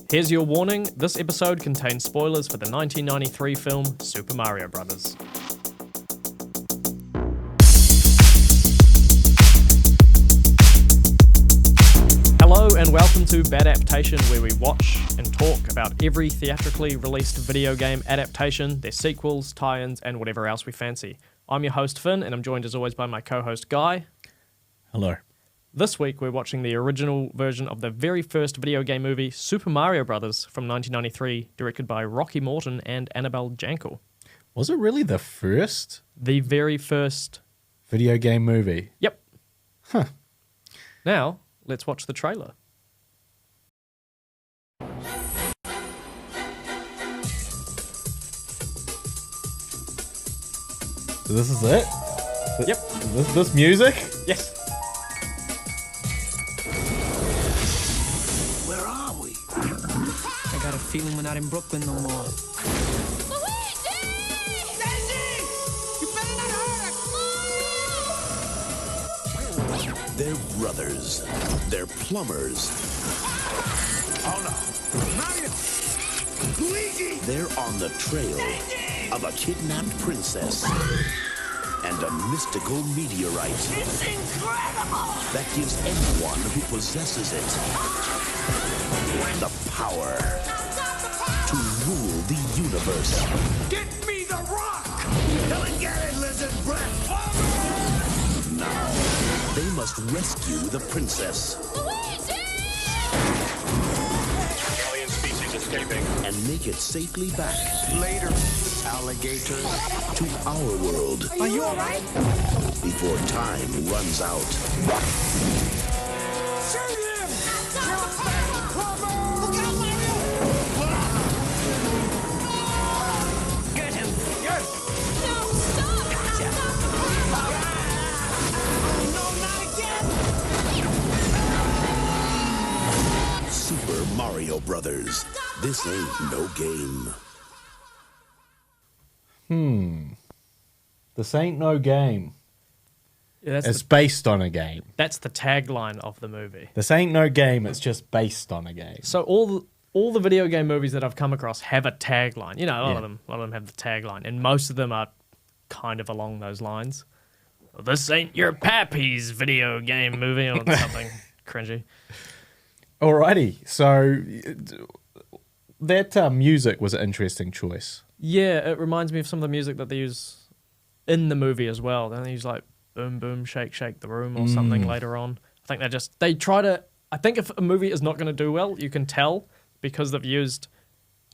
Here's your warning, this episode contains spoilers for the 1993 film Super Mario Bros. Hello and welcome to Badaptation, where we watch and talk about every theatrically released video game adaptation, their sequels, tie-ins, and whatever else we fancy. I'm your host Finn, and I'm joined as always by my co-host Guy. Hello. This week we're watching the original version of the very first video game movie, Super Mario Bros. From 1993, directed by Rocky Morton and Annabelle Jankel. Was it really the first The very first video game movie? Yep. Huh. Now, let's watch the trailer. This is it? Yep. This music? Yes. Where are we? I got a feeling we're not in Brooklyn no more. They're brothers. They're plumbers. Oh no. Mario! Luigi! They're on the trail of a kidnapped princess and a mystical meteorite It's incredible! that gives anyone who possesses it the power to rule the universe. Get me the rock! Come and get it, lizard breath! Now, they must rescue the princess. Alien species escaping. And make it safely back Later, alligator. to our world Are you alright? before time runs out. Shoot him! Look out, Mario! Get him! Yes! No, stop! Gotcha! Oh, no, not again! Super Mario Brothers. This ain't no game. This ain't no game. Yeah, It's based on a game. that's the tagline of the movie. This ain't no game, it's just based on a game. So all the video game movies that I've come across have a tagline. You know, a lot Yeah. of them have the tagline, and most of them are kind of along those lines. This ain't your pappy's video game movie or something cringy. Alrighty, so that music was an interesting choice. Yeah, it reminds me of some of the music that they use in the movie as well. Don't they use like boom boom shake shake the room or something later on? I think they try to. I think if a movie is not going to do well, you can tell because they've used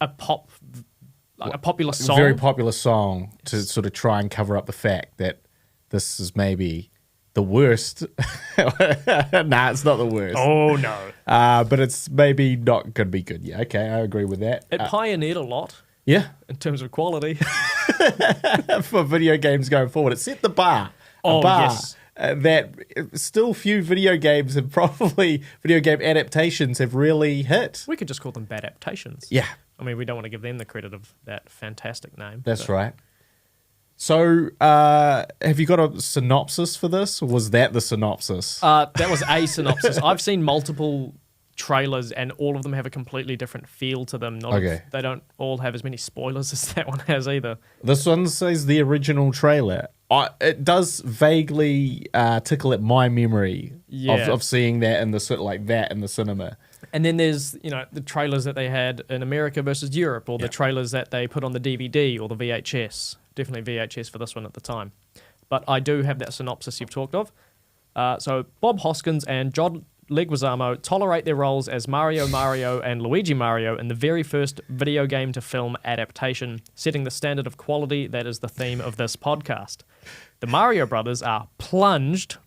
a popular song. A very popular song to sort of try and cover up the fact that this is maybe the worst. Nah, it's not the worst. Oh no! But it's maybe not going to be good. Yeah, okay, I agree with that. It pioneered a lot Yeah, in terms of quality. for video games going forward. It set the bar. Oh, yes. That still few video games and probably video game adaptations have really hit. We could just call them badaptations. Yeah, I mean, we don't want to give them the credit of that fantastic name. that's but- right. So, have you got a synopsis for this? Or was that the synopsis? That was a synopsis. I've seen multiple trailers, and all of them have a completely different feel to them. Okay. They don't all have as many spoilers as that one has either. This one says the original trailer. It does vaguely tickle at my memory Yeah. of seeing that in the in the cinema. And then there's, the trailers that they had in America versus Europe, or the trailers that they put on the DVD or the VHS. Definitely VHS for this one at the time. But I do have that synopsis you've talked of. So Bob Hoskins and John Leguizamo tolerate their roles as Mario and Luigi Mario in the very first video game to film adaptation, setting the standard of quality that is the theme of this podcast. The Mario brothers are plunged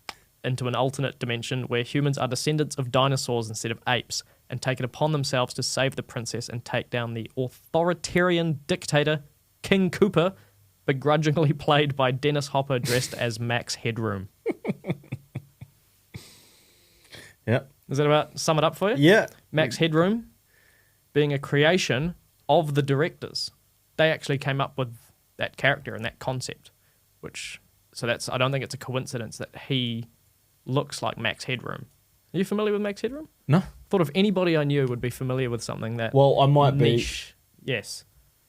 into an alternate dimension where humans are descendants of dinosaurs instead of apes, and take it upon themselves to save the princess and take down the authoritarian dictator King Koopa, begrudgingly played by Dennis Hopper dressed as Max Headroom. Yep. Does that about sum it up for you? Yeah. Max Headroom being a creation of the directors. They actually came up with that character and that concept, I don't think it's a coincidence that he looks like Max Headroom. Are you familiar with Max Headroom? No. Thought if anybody I knew would be familiar with something that Well, I might niche. Yes.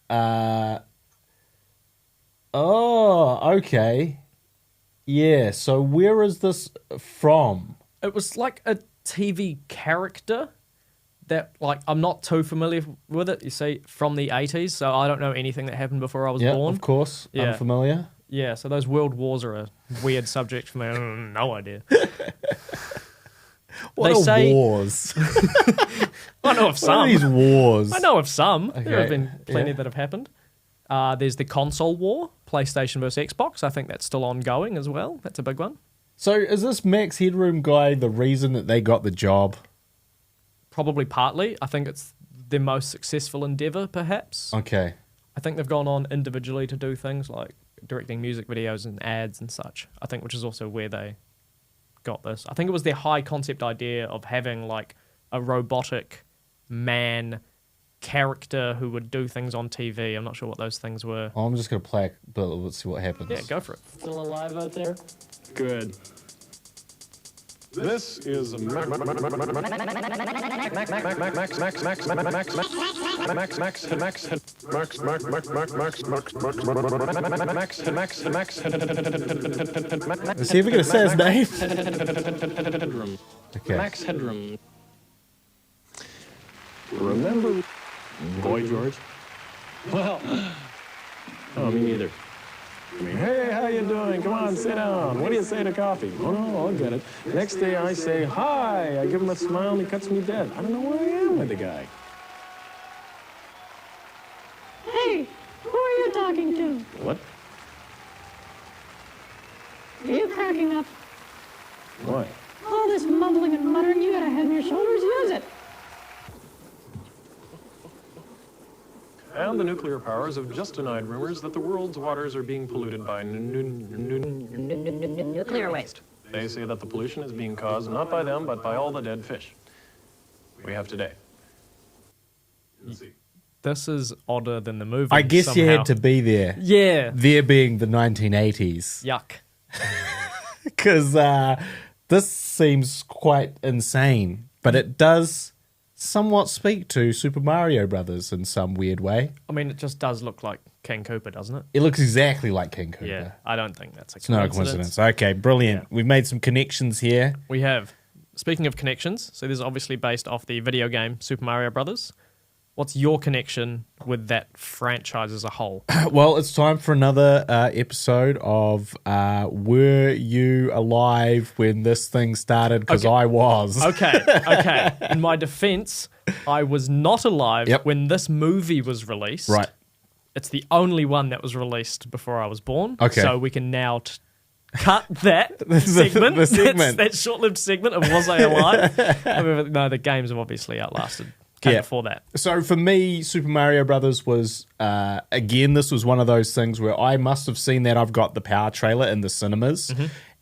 be. Oh, okay. Yeah. So where is this from? It was like a TV character that, like, I'm not too familiar with it. You see, from the 80s, so I don't know anything that happened before I was Yeah, born. of course. Yeah. Unfamiliar. Yeah, so those world wars are a weird subject for me. No idea. What They are say- wars? I know of What are some. these wars? I know of some. There Okay, have been plenty yeah. that have happened. There's the console war, PlayStation versus Xbox. I think that's still ongoing as well. That's a big one. So is this Max Headroom guy the reason that they got the job? Probably partly. I think it's their most successful endeavor, perhaps. Okay. I think they've gone on individually to do things like directing music videos and ads and such. I think, which is also where they got this. I think it was their high concept idea of having like a robotic man character who would do things on TV. I'm not sure what those things were. Well, I'm just going to play it, but let's see what happens. Yeah, go for it. Still alive out there? Good. This is Is he ever going to say his name? Okay. Max Headroom. Remember Boy George? Well, oh, me neither. I mean, hey, how you doing? Come on, sit down. What do you say to coffee? Oh, no, I'll get it. Next day I say, hi. I give him a smile and he cuts me dead. I don't know where I am with the guy. Hey, who are you talking to? What? Are you cracking up? Why? All this mumbling and muttering, you got a head on your shoulders, use it. And the nuclear powers have just denied rumors that the world's waters are being polluted by Nuclear waste. They say that the pollution is being caused not by them, but by all the dead fish we have today. This is odder than the movie. I guess you somehow. had to be there. Yeah. There being the 1980s. Yuck. Because this seems quite insane, but it does somewhat speak to Super Mario Brothers in some weird way. I mean, it just does look like King Koopa, doesn't it? It looks exactly like King Koopa. Yeah. I don't think that's a It's no coincidence. coincidence. Okay, brilliant. Yeah. We've made some connections here. We have. Speaking of connections, so this is obviously based off the video game Super Mario Brothers. What's your connection with that franchise as a whole? Well, it's time for another episode of Were You Alive When This Thing Started? Because Okay. I was. Okay. In my defense, I was not alive Yep. when this movie was released. Right. It's the only one that was released before I was born. Okay. So we can now cut that segment. the segment. That short-lived segment of Was I Alive? However, no, the games have obviously outlasted. Came Yeah. before that. So for me, Super Mario Brothers was, again, this was one of those things where I must have seen that I've got the Power trailer in the cinemas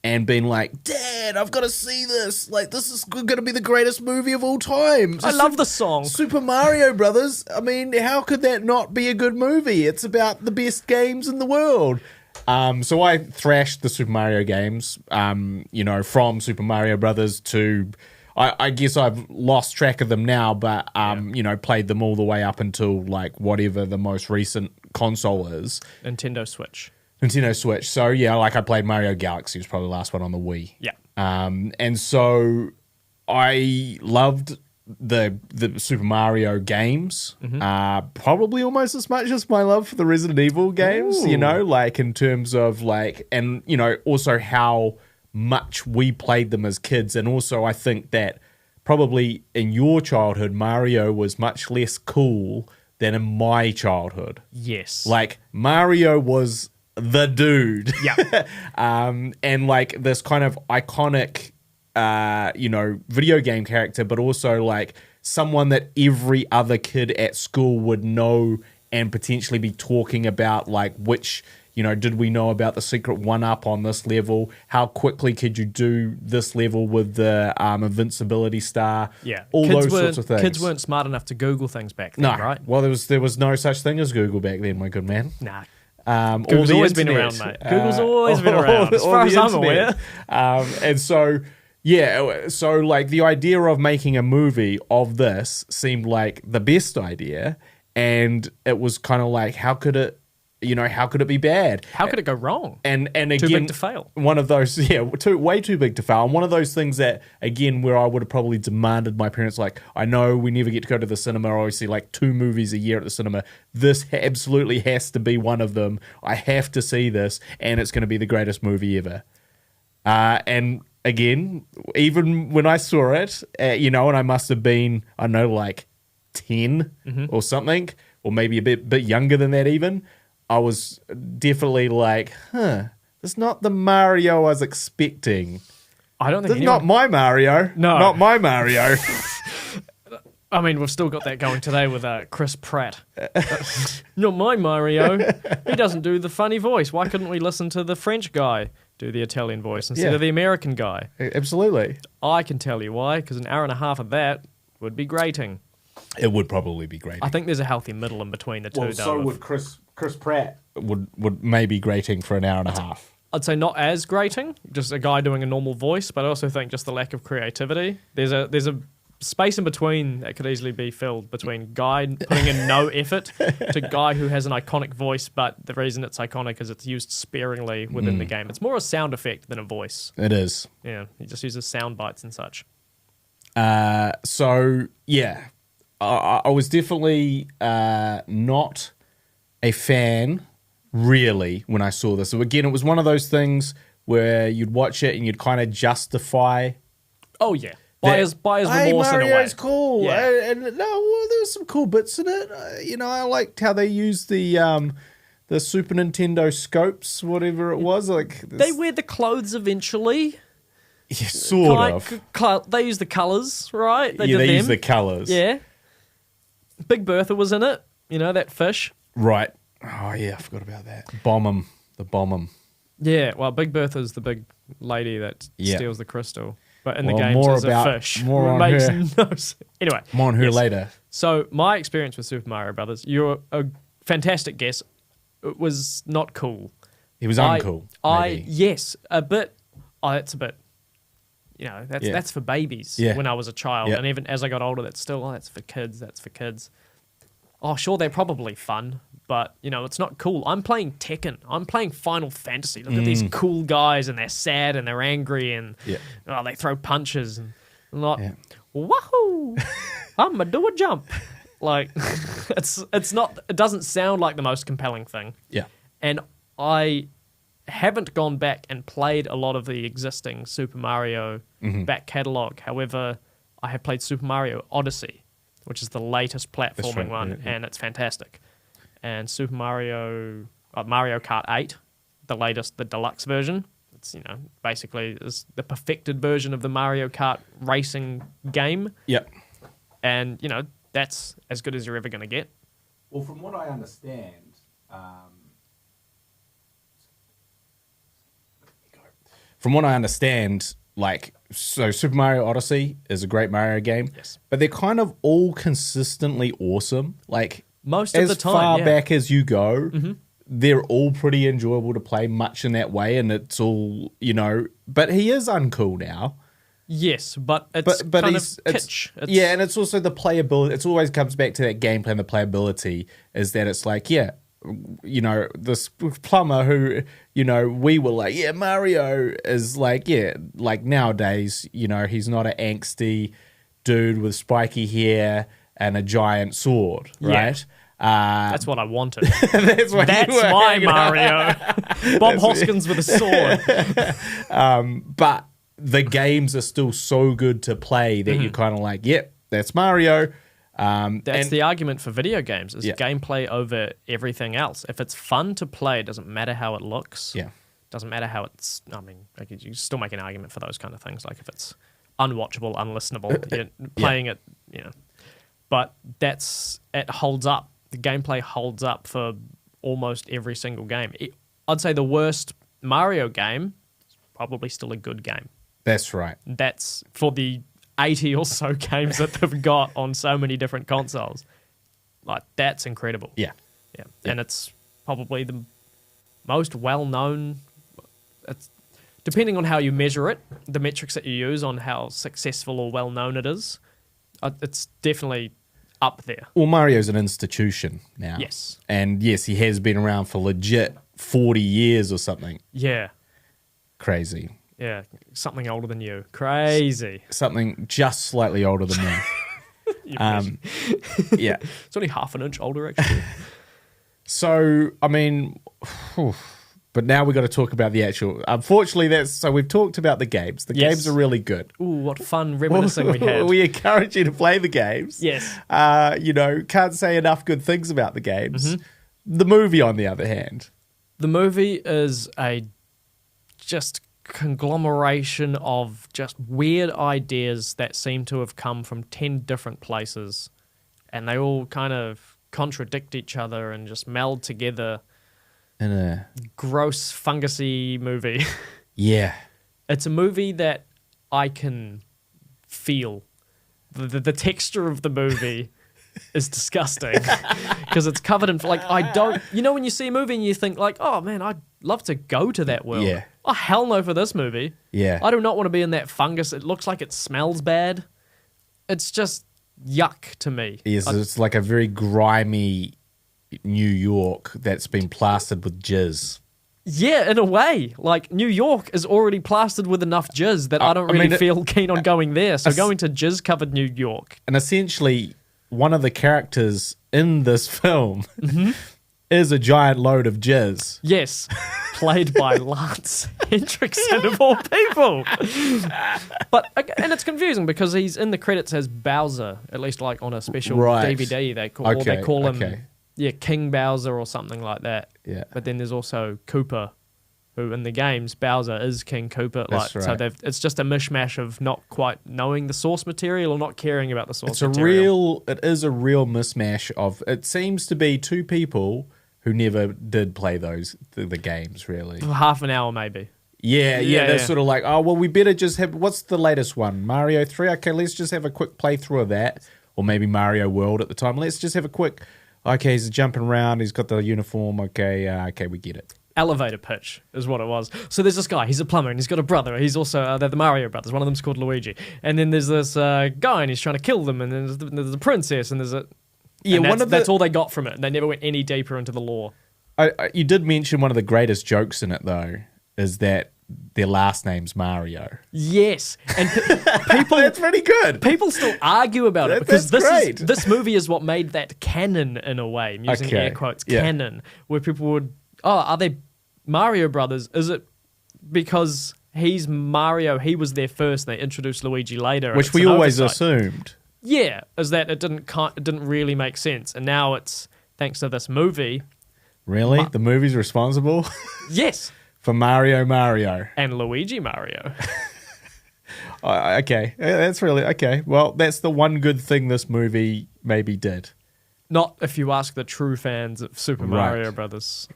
and been like, Dad, I've got to see this. Like, this is going to be the greatest movie of all time. I love the song. Super Mario Brothers. I mean, how could that not be a good movie? It's about the best games in the world. So I thrashed the Super Mario games, from Super Mario Brothers to... I guess I've lost track of them now, but, played them all the way up until, like, whatever the most recent console is. Nintendo Switch. Nintendo Switch. So, yeah, like, I played Mario Galaxy, was probably the last one on the Wii. Yeah. And so I loved the Super Mario games, probably almost as much as my love for the Resident Evil games, like, in terms of, like, and, also how much we played them as kids. And also I think that probably in your childhood Mario was much less cool than in my childhood. Yes. Like Mario was the dude. Yeah. And like this kind of iconic video game character, but also like someone that every other kid at school would know and potentially be talking about, like, which did we know about the secret 1-up on this level? How quickly could you do this level with the invincibility star? Yeah. All those sorts of things. Kids weren't smart enough to Google things back then, No, right? Well, there was no such thing as Google back then, my good man. Nah. Google's Google's always been around, mate. Google's always been around, as far as I'm aware. And so, Yeah, so like the idea of making a movie of this seemed like the best idea, and it was kind of like, how could it be bad? How could it go wrong? And again, Too big to fail. One of those, way too big to fail. And one of those things that, again, where I would have probably demanded my parents, like, I know we never get to go to the cinema, or obviously like 2 movies a year at the cinema. This absolutely has to be one of them. I have to see this, and it's going to be the greatest movie ever. And again, even when I saw it, and I must have been, I don't know, like 10 or something, or maybe a bit younger than that even, I was definitely like, it's not the Mario I was expecting. I don't think This is not my Mario. No. Not my Mario. I mean, we've still got that going today with Chris Pratt. Not my Mario. He doesn't do the funny voice. Why couldn't we listen to the French guy do the Italian voice instead of the American guy? Absolutely. I can tell you why, because an hour and a half of that would be grating. It would probably be grating. I think there's a healthy middle in between the two, though. So would Chris Pratt would maybe grating for an hour and a half. I'd say not as grating, just a guy doing a normal voice, but I also think just the lack of creativity. There's a space in between that could easily be filled between guy putting in no effort to guy who has an iconic voice, but the reason it's iconic is it's used sparingly within the game. It's more a sound effect than a voice. It is. Yeah, he just uses sound bites and such. So, yeah, I was definitely not a fan, really, when I saw this. So, again, it was one of those things where you'd watch it and you'd kind of justify... Oh, yeah. Buyer's remorse in a way. Mario's cool. Yeah. And there was some cool bits in it. I liked how they used the Super Nintendo scopes, whatever it was. Like They wear the clothes eventually. Yeah, sort of. They use the colours, right? They use the colours. Yeah. Big Bertha was in it. That fish. Right. Oh, yeah, I forgot about that. The bomb 'em. Yeah, well, Big Bertha's the big lady that steals the crystal. But in the game, more it's a about- fish. more on Makes her. no sense. Anyway. More on her later. So, my experience with Super Mario Brothers, you're a fantastic guess. It was not cool. It was uncool. maybe. Yes, a bit. Oh, that's a bit. That's for babies when I was a child. Yeah. And even as I got older, that's still, that's for kids. That's for kids. Oh, sure, they're probably fun, but, it's not cool. I'm playing Tekken. I'm playing Final Fantasy. Look at these cool guys, and they're sad, and they're angry, and they throw punches. And I'm like, wahoo! I'm going to do a jump. Like, it's not, it doesn't sound like the most compelling thing. Yeah. And I haven't gone back and played a lot of the existing Super Mario back catalogue. However, I have played Super Mario Odyssey, which is the latest platforming one, and it's fantastic. And Super Mario Kart 8, the latest, the deluxe version. It's, basically is the perfected version of the Mario Kart racing game. Yep. And, that's as good as you're ever going to get. Well, from what I understand, so Super Mario Odyssey is a great Mario game. Yes. But they're kind of all consistently awesome. Like, most of the time, as far back as you go, they're all pretty enjoyable to play, much in that way, and it's all, but he is uncool now. Yes, but it's kind of kitsch. Yeah, and it's also the playability. It always comes back to that gameplay and the playability is that it's like, this plumber who, we were like, Mario is like, like nowadays, he's not an angsty dude with spiky hair and a giant sword, right? That's what I wanted. That's my Mario. Bob Hoskins with a sword. But the games are still so good to play that you're kind of like, that's Mario. That's the argument for video games, is gameplay over everything else. If it's fun to play, it doesn't matter how it looks. Yeah. Doesn't matter how it's... you still make an argument for those kind of things, like if it's unwatchable, unlistenable, playing it, But it holds up. The gameplay holds up for almost every single game. I'd say the worst Mario game is probably still a good game. That's right. That's for the 80 or so games that they've got on so many different consoles. Like, that's incredible. Yeah. And it's probably the most well-known. depending on how you measure it, the metrics that you use on how successful or well-known it is, it's definitely up there. Well, Mario's an institution now. Yes. And yes, he has been around for legit 40 years or something. Yeah. Crazy. Yeah. Something older than you. Crazy. Something just slightly older than me. Yeah. It's only half an inch older, actually. So, I mean, but now we've got to talk about the actual. Unfortunately, so we've talked about the games. The Yes. games are really good. Ooh, what fun reminiscing we had. We encourage you to play the games. Yes. Can't say enough good things about the games. The movie, on the other hand. The movie is a just conglomeration of just weird ideas that seem to have come from 10 different places, and they all kind of contradict each other and just meld together In a gross fungusy movie. yeah. It's a movie that I can feel. The texture of the movie is disgusting because it's covered in when you see a movie and you think like, oh man, I'd love to go to that world. Yeah. Oh hell no for this movie. Yeah. I do not want to be in that fungus. It looks like it smells bad. It's just yuck to me. Yes, it's like a very grimy New York that's been plastered with jizz. Yeah, in a way. Like, New York is already plastered with enough jizz that I don't really feel keen on going there. So going to jizz-covered New York. And essentially, one of the characters in this film is a giant load of jizz. Yes, played by Lance Hendrickson of all people. And it's confusing because he's in the credits as Bowser, at least like on a special DVD. They call him King Bowser or something like that. Yeah. But then there's also Koopa, who in the games Bowser is King Koopa. That's right. So it's just a mishmash of not quite knowing the source material or not caring about the source It is a real mismatch of. It seems to be two people who never did play the games really. For half an hour maybe. Yeah, they're sort of like, oh well, we better just have. What's the latest one? Mario 3. Okay, let's just have a quick playthrough of that, or maybe Mario World at the time. Let's just have a quick. Okay, he's jumping around. He's got the uniform. Okay, we get it. Elevator pitch is what it was. So there's this guy. He's a plumber and he's got a brother. He's also they're the Mario brothers. One of them's called Luigi. And then there's this guy and he's trying to kill them. And then there's a princess and there's a that's all they got from it. And they never went any deeper into the lore. You did mention one of the greatest jokes in it though is that their last name's Mario. Yes, and people that's pretty good. People still argue about it because great. This movie is what made that canon in a way. I'm using air quotes canon, where people would are they Mario brothers? Is it because he's Mario? He was there first, and they introduced Luigi later, which we always assumed. Yeah, is that it didn't really make sense, and now it's thanks to this movie. Really, the movie's responsible? Yes. For Mario and Luigi Mario. Okay, that's really okay. Well, that's the one good thing this movie maybe did. Not if you ask the true fans of Super Mario Brothers,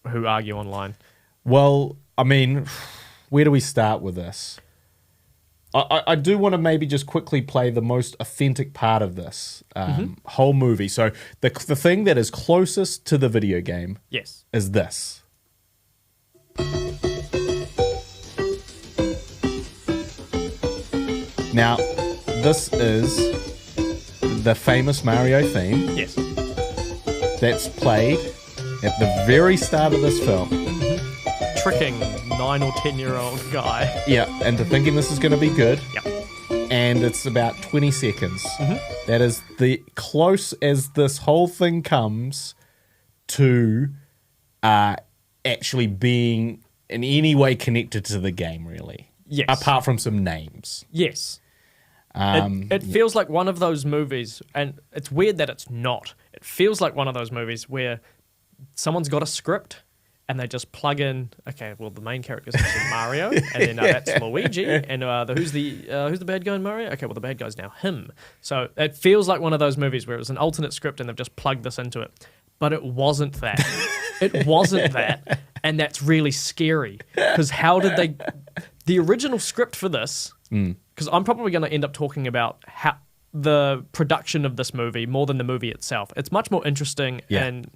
who argue online. Well, I mean, where do we start with this? I do want to maybe just quickly play the most authentic part of this whole movie. So the thing that is closest to the video game, is this. Now, this is the famous Mario theme. Yes. That's played at the very start of this film. Tricking 9 or 10-year-old guy. Yeah, into thinking this is going to be good. Yep. And it's about 20 seconds. That is the close as this whole thing comes to actually being in any way connected to the game, really. Yes. Apart from some names. Yes. It feels like one of those movies, and it's weird that it's not. It feels like one of those movies where someone's got a script and they just plug in, okay, well, the main character is actually Mario, and then that's Luigi, and who's the bad guy in Mario? Okay, well, the bad guy's now him. So it feels like one of those movies where it was an alternate script and they've just plugged this into it. But it wasn't that. It wasn't that. And that's really scary. Because how did they... The original script for this... Because I'm probably going to end up talking about how the production of this movie more than the movie itself. It's much more interesting and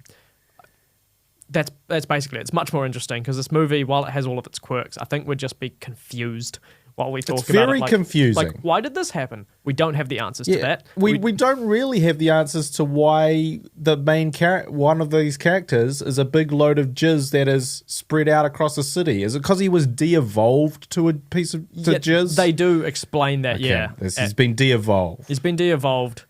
that's basically it. It's much more interesting because this movie, while it has all of its quirks, I think we'd just be confused while we talk about it. It's very confusing. Like, why did this happen? We don't have the answers to that. We don't really have the answers to why the main one of these characters is a big load of jizz that is spread out across the city. Is it because he was de-evolved to a piece of jizz? They do explain that, yeah. He's been de-evolved. He's been de-evolved,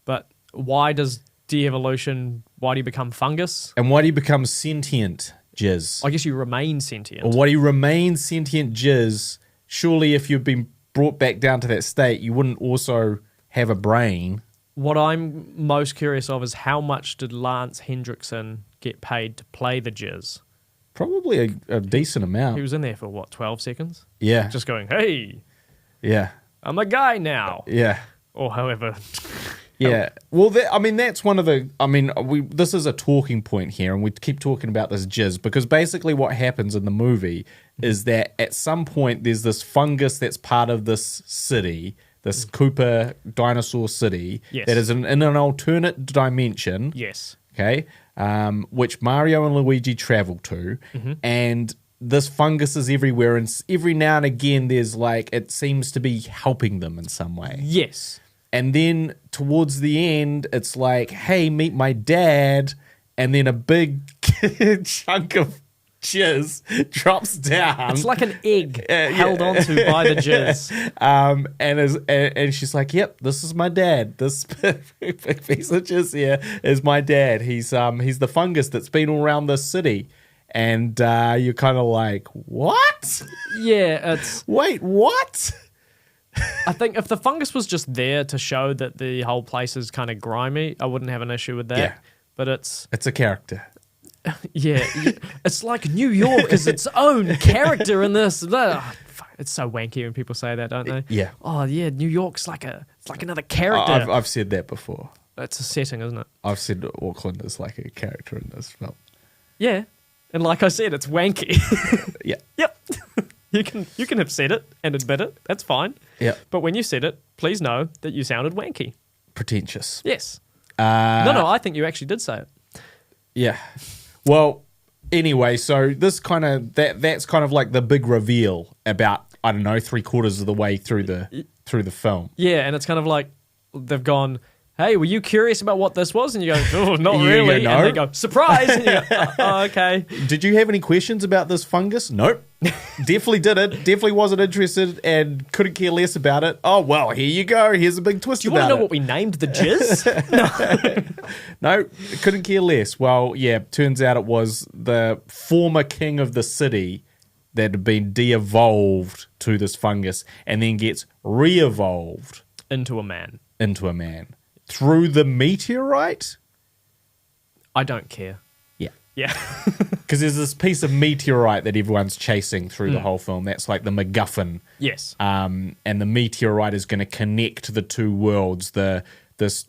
but why does de-evolution, why do you become fungus? And why do you become sentient jizz? I guess you remain sentient. Or why do you remain sentient jizz? Surely if you've been brought back down to that state, you wouldn't also have a brain. What I'm most curious of is how much did Lance Hendrickson get paid to play the jizz? Probably a decent amount. He was in there for, 12 seconds? Yeah. Just going, hey, yeah. I'm a guy now. Yeah. Or however. Yeah. Well, that's one of the... this is a talking point here, and we keep talking about this jizz, because basically what happens in the movie is that at some point there's this fungus that's part of this city, this Cooper dinosaur city, that is in an alternate dimension. Yes. Okay. Which Mario and Luigi travel to, and this fungus is everywhere, and every now and again there's it seems to be helping them in some way. Yes. And then towards the end, it's like, hey, meet my dad. And then a big chunk of jizz drops down. It's like an egg held onto by the jizz. And she's like, yep, this is my dad. This big piece of jizz here is my dad. He's the fungus that's been all around this city. And you're kind of like, what? Yeah, it's... Wait, what? I think if the fungus was just there to show that the whole place is kind of grimy, I wouldn't have an issue with that. Yeah. But it's a character. Yeah. It's like New York is its own character in this. It's so wanky when people say that, don't they? Yeah. Oh, yeah, New York's like another character. I've said that before. It's a setting, isn't it? I've said Auckland is like a character in this film. Yeah. And like I said, it's wanky. Yeah. Yep. You can have said it and admit it. That's fine. Yeah. But when you said it, please know that you sounded wanky. Pretentious. Yes. No, I think you actually did say it. Yeah. Well, anyway, so this kind of that's kind of like the big reveal about, I don't know, 3/4 of the way through the film. Yeah, and it's kind of like they've gone, hey, were you curious about what this was? And you go, oh, not really. Go, no. And they go, surprise. And you go, oh, okay. Did you have any questions about this fungus? Nope. Definitely didn't. Definitely wasn't interested and couldn't care less about it. Oh, well, here you go. Here's a big twist about it. Do you want to know what we named the jizz? No, couldn't care less. Well, yeah, turns out it was the former king of the city that had been de-evolved to this fungus and then gets re-evolved. Into a man. Through the meteorite? I don't care. Yeah. Because there's this piece of meteorite that everyone's chasing through the whole film. That's like the MacGuffin. Yes. And the meteorite is going to connect the two worlds. This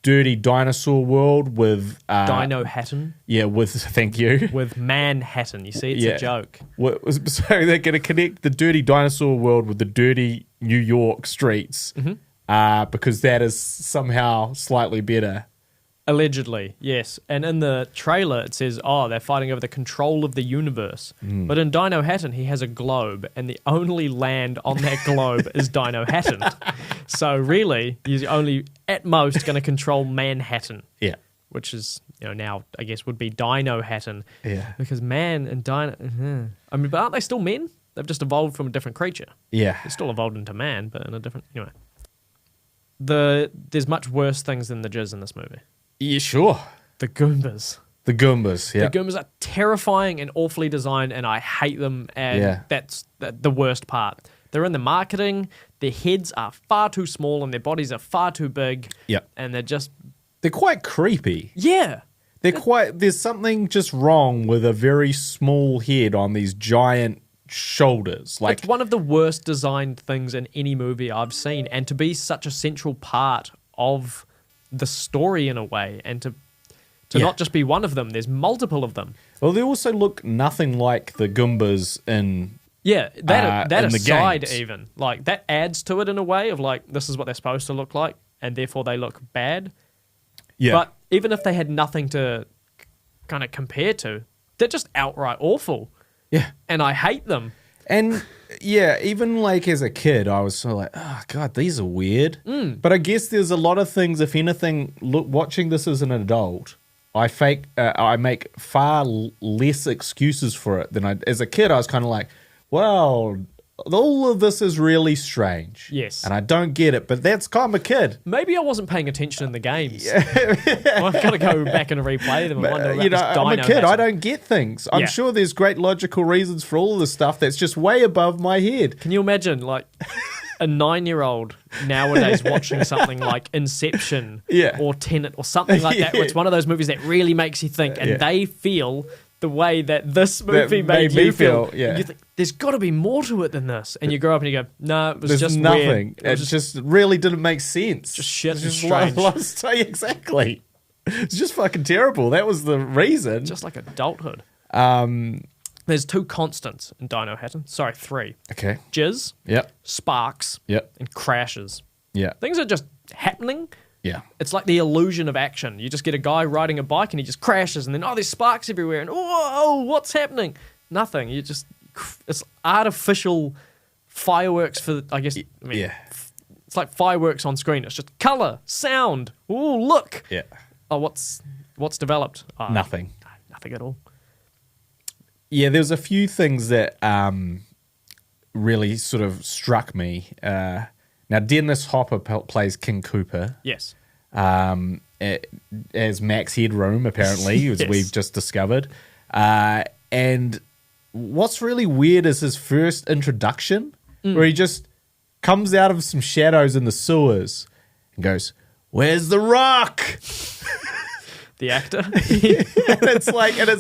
dirty dinosaur world with... Dino Hatton. Yeah, thank you. With Manhattan. You see, it's a joke. So they're going to connect the dirty dinosaur world with the dirty New York streets. Because that is somehow slightly better. Allegedly, yes. And in the trailer, it says, they're fighting over the control of the universe. But in Dino Hatton, he has a globe, and the only land on that globe is Dino Hatton. So really, he's only, at most, going to control Manhattan. Yeah. Which is, now, I guess, would be Dino Hatton. Yeah. Because man and Dino... I mean, but aren't they still men? They've just evolved from a different creature. Yeah. They're still evolved into man, but in a different... Anyway. There's much worse things than the jizz in this movie. Yeah, sure. The Goombas. The Goombas, yeah. The Goombas are terrifying and awfully designed, and I hate them, and that's the worst part. They're in the marketing, their heads are far too small, and their bodies are far too big. Yeah. And they're quite creepy. Yeah. There's something just wrong with a very small head on these giant shoulders. It's one of the worst designed things in any movie I've seen, and to be such a central part of the story in a way, and to not just be one of them, there's multiple of them. Well, they also look nothing like the Goombas in that in aside, the games. even like that adds to it in a way of like this is what they're supposed to look like, and therefore they look bad. Yeah. But even if they had nothing to kind of compare to, They're just outright awful. Yeah. And I hate them. And yeah, even like as a kid, I was sort of like, oh God, these are weird. But I guess there's a lot of things, if anything, watching this as an adult, I make far less excuses for it than as a kid. I was kind of like, well, all of this is really strange. Yes. And I don't get it, but that's kind of a kid. Maybe I wasn't paying attention in the games. I've got to go back and replay them and wonder about this I'm a dino kid. pattern. I don't get things. I'm sure there's great logical reasons for all of this stuff that's just way above my head. Can you imagine, like, a 9-year-old nowadays watching something like Inception or Tenet or something like that, where it's one of those movies that really makes you think, and they feel the way that this movie made you feel. Yeah. You think, there's got to be more to it than this. And you grow up and you go, no, it was There's just nothing. weird. It just really didn't make sense. Just shit and Just strange. Exactly. It's just fucking terrible. That was the reason. Just like adulthood. There's 2 constants in Dino Hatton. Sorry, 3. Okay. Jizz, Yep. sparks, Yep. and crashes. Yeah. Things are just happening. Yeah. It's like the illusion of action. You just get a guy riding a bike and he just crashes, and then, oh, there's sparks everywhere, and whoa, what's happening? Nothing. It's artificial fireworks for, I guess, it's like fireworks on screen. It's just color, sound. Oh, look. Yeah. Oh, what's developed? Nothing. Nothing at all. Yeah, there's a few things that really sort of struck me. Now, Dennis Hopper plays King Cooper. Yes. As Max Headroom, apparently, as we've just discovered. And what's really weird is his first introduction, where he just comes out of some shadows in the sewers and goes, "Where's the rock?" The actor. and it's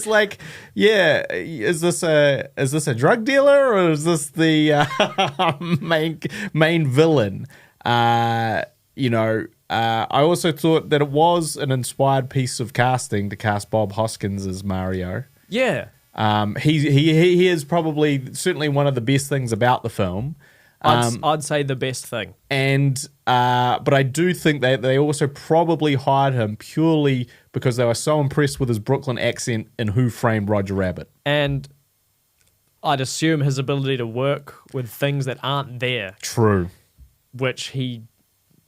like, yeah, is this a drug dealer or is this the main villain? I also thought that it was an inspired piece of casting to cast Bob Hoskins as Mario. Yeah. He is probably certainly one of the best things about the film. I'd say the best thing. But I do think they also probably hired him purely because they were so impressed with his Brooklyn accent in Who Framed Roger Rabbit. And I'd assume his ability to work with things that aren't there. True. Which he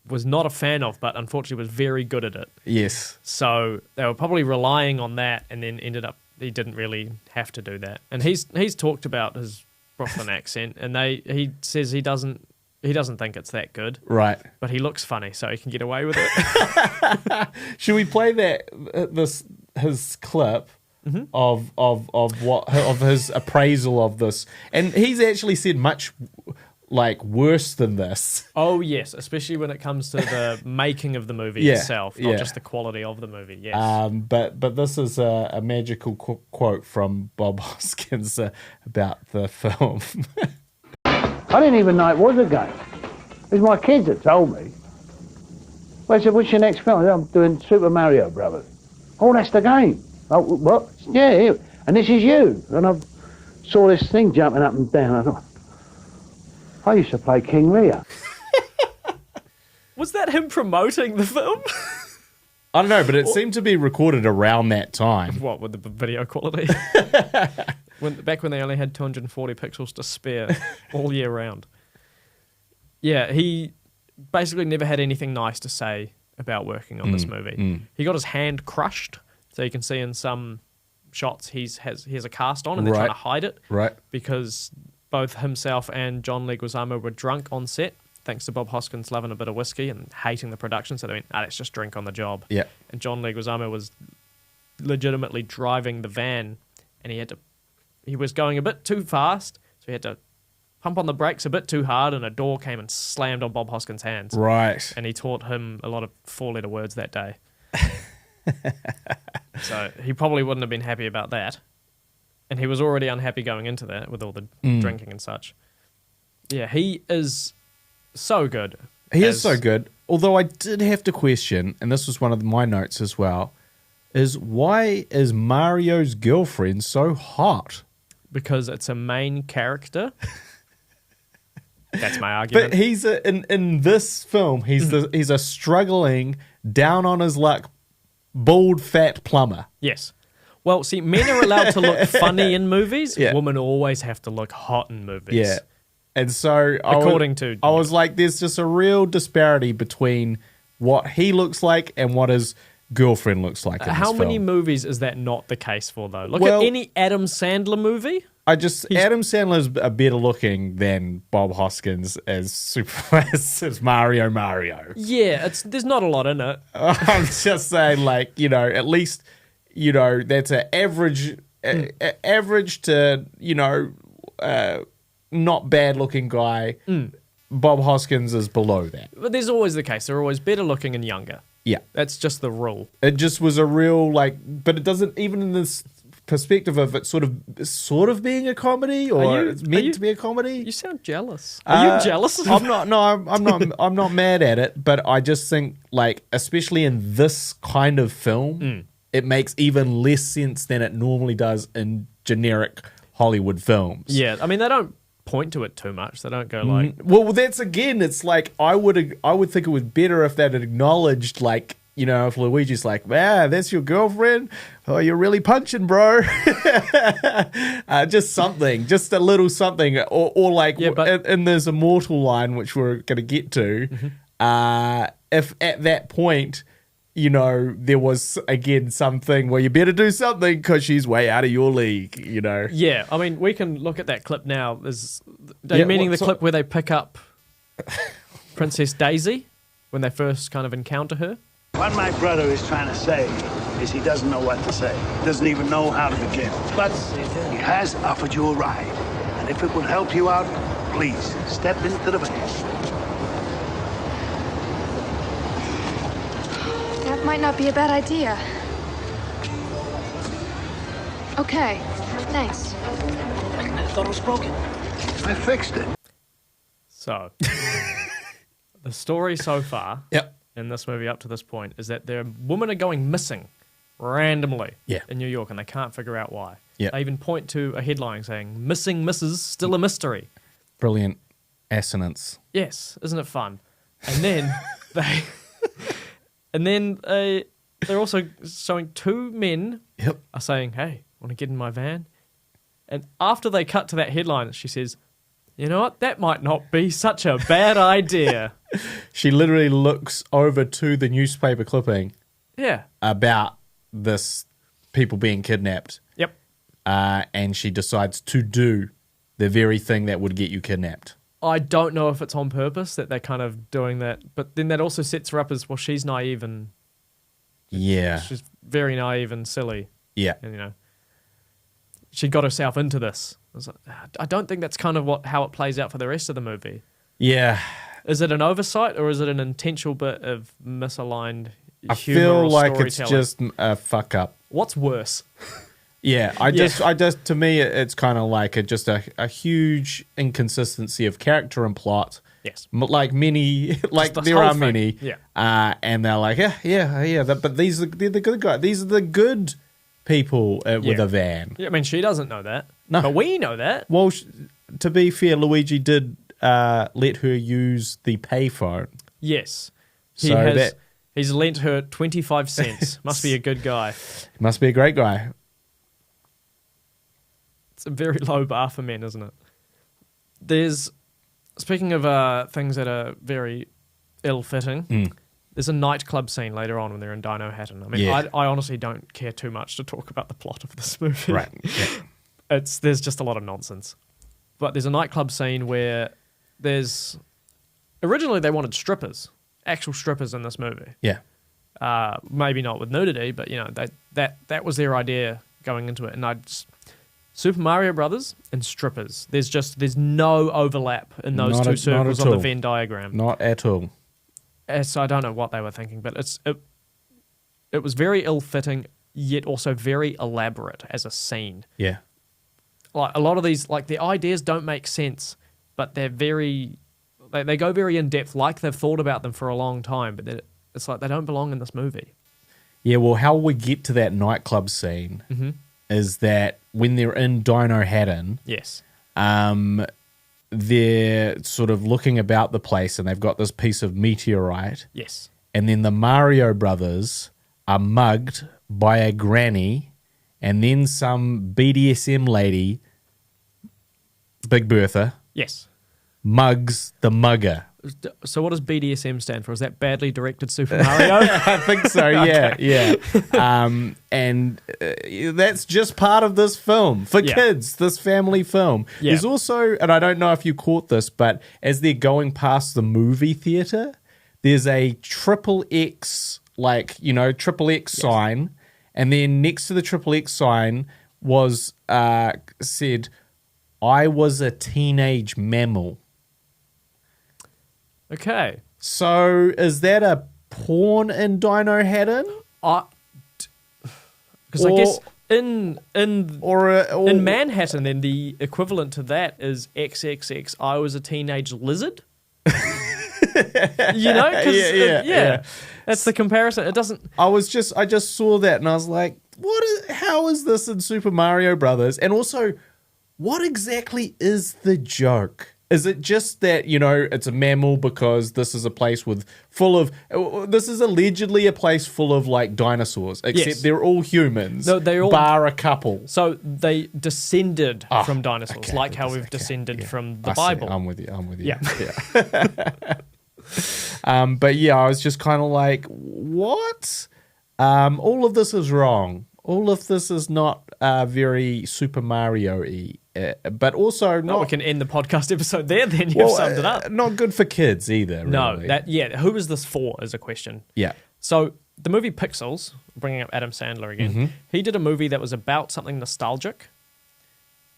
was not a fan of, but unfortunately was very good at it. Yes. So they were probably relying on that, and then ended up he didn't really have to do that. And he's talked about his Brooklyn accent, and he says he doesn't think it's that good. Right. But he looks funny, so he can get away with it. Should we play his clip of his appraisal of this? And he's actually said much like worse than this. Oh yes, especially when it comes to the making of the movie itself, not just the quality of the movie. Yes. But this is a magical quote from Bob Hoskins about the film. I didn't even know it was a game. It was my kids that told me. Well, I said, "What's your next film?" I said, "I'm doing Super Mario Brothers." "Oh, that's the game." "Oh, what?" "Yeah, here. And this is you." And I saw this thing jumping up and down. I thought, I used to play King Lear. Was that him promoting the film? I don't know, but it seemed to be recorded around that time. What, with the video quality? Back when they only had 240 pixels to spare all year round. Yeah, he basically never had anything nice to say about working on this movie. He got his hand crushed, so you can see in some shots he has a cast on, and they're trying to hide it. Right. Because both himself and John Leguizamo were drunk on set, thanks to Bob Hoskins loving a bit of whiskey and hating the production. So they went, let's just drink on the job. Yeah. And John Leguizamo was legitimately driving the van, and he was going a bit too fast, so he had to pump on the brakes a bit too hard, and a door came and slammed on Bob Hoskins' hands. Right. And he taught him a lot of 4-letter words that day. So he probably wouldn't have been happy about that. And he was already unhappy going into that with all the drinking and such. Yeah, he is so good. He is so good. Although I did have to question, and this was one of my notes as well, is why is Mario's girlfriend so hot? Because it's a main character. That's my argument. But he's in this film, he's a struggling, down on his luck, bald, fat plumber. Yes. Well, see, men are allowed to look funny in movies. Yeah. Women always have to look hot in movies. Yeah. And so I was like, there's just a real disparity between what he looks like and what his girlfriend looks like in this How many film. movies is that not the case for, though? Look Well- at any Adam Sandler movie. Adam Sandler's a better looking than Bob Hoskins as as Mario. Yeah, there's not a lot in it. I'm just saying, like, you know, at least, you know, that's an average, average to, you know, not bad looking guy. Bob Hoskins is below that. But there's always the case. They're always better looking and younger. Yeah. That's just the rule. It just was a real, like, but it doesn't, even in this perspective of it sort of being a comedy, or it's meant to be a comedy. You sound jealous. Are you jealous? I'm not. No, I'm not mad at it, but I just think, like, especially in this kind of film, it makes even less sense than it normally does in generic Hollywood films. Yeah, I mean, they don't point to it too much. They don't go like, Well, that's again. It's like I would think it was better if they'd acknowledged, like, you know, if Luigi's like, "Man, that's your girlfriend. Oh, you're really punching, bro." Just something, just a little something, or like, in this immortal line, which we're going to get to. If at that point, you know, there was again something where you better do something because she's way out of your league, you know. Yeah, I mean, we can look at that clip now. Meaning the clip where they pick up Princess Daisy when they first kind of encounter her. What my brother is trying to say is he doesn't know what to say. Doesn't even know how to begin. But he has offered you a ride. And if it would help you out, please step into the van. That might not be a bad idea. Okay, thanks. I thought it was broken. I fixed it. So, the story so far Yep. in this movie up to this point is that their women are going missing randomly in New York, and they can't figure out why. Yeah. They even point to a headline saying, "Missing Mrs. Still a Mystery." Brilliant assonance. Yes, isn't it fun? And then they're also showing two men are saying, "Hey, want to get in my van?" And after they cut to that headline, she says, "You know what? That might not be such a bad idea." She literally looks over to the newspaper clipping. Yeah. About this people being kidnapped. Yep. And she decides to do the very thing that would get you kidnapped. I don't know if it's on purpose that they're kind of doing that, but then that also sets her up as, well, she's naive and she's very naive and silly. Yeah. And, you know, she got herself into this. I don't think that's kind of how it plays out for the rest of the movie. Yeah. Is it an oversight or is it an intentional bit of misaligned I humor feel or like it's storytelling? just a fuck up. What's worse? Yeah, I just to me it's kind of like a huge inconsistency of character and plot. Yes, like many, like there are many. Yeah, and they're like, but they're the good guys. These are the good people with a van. Yeah, I mean, she doesn't know that. No, but we know that. Well, to be fair, Luigi did let her use the payphone. Yes, he's lent her 25 cents. Must be a good guy. Must be a great guy. It's a very low bar for men, isn't it? Speaking of things that are very ill-fitting, there's a nightclub scene later on when they're in Dino Hatton. I mean, I honestly don't care too much to talk about the plot of this movie. Right. Yeah. There's just a lot of nonsense. But there's a nightclub scene where originally they wanted strippers, actual strippers in this movie. Yeah. Maybe not with nudity, but you know that was their idea going into it. And Super Mario Brothers and strippers. There's no overlap in those two circles on the Venn diagram. Not at all. So I don't know what they were thinking, but it was very ill-fitting, yet also very elaborate as a scene. Yeah. Like a lot of these, like the ideas don't make sense, but they're they go very in depth, like they've thought about them for a long time. But it's like they don't belong in this movie. Yeah. Well, how we get to that nightclub scene is that when they're in Dino Hatton, yes, they're sort of looking about the place and they've got this piece of meteorite. Yes. And then the Mario brothers are mugged by a granny and then some BDSM lady, Big Bertha, Yes. mugs the mugger. So what does BDSM stand for? Is that badly directed Super Mario? I think so, yeah, yeah. And that's just part of this film for kids, this family film. Yeah. There's also, and I don't know if you caught this, but as they're going past the movie theater, there's a XXX, XXX sign, and then next to the XXX sign was said, "I was a teenage mammal." Okay. So is that a porn in Dino Haddon? Because I guess in Manhattan, then the equivalent to that is XXX. I was a teenage lizard. You know? Yeah. That's the comparison. It doesn't. I just saw that and I was like, how is this in Super Mario Brothers? And also, what exactly is the joke? Is it just that, it's a mammal because this is a place this is allegedly a place full of like dinosaurs, except they're all humans, bar a couple. So they descended from dinosaurs, how we've descended from the Bible. I'm with you. Yeah. But yeah, I was just kind of like, what? All of this is wrong. All of this is not very Super Mario-y. But also not. We can end the podcast episode there. Then you've summed it up. Not good for kids either. No, really. Who is this for? Is a question. Yeah. So the movie Pixels, bringing up Adam Sandler again, he did a movie that was about something nostalgic,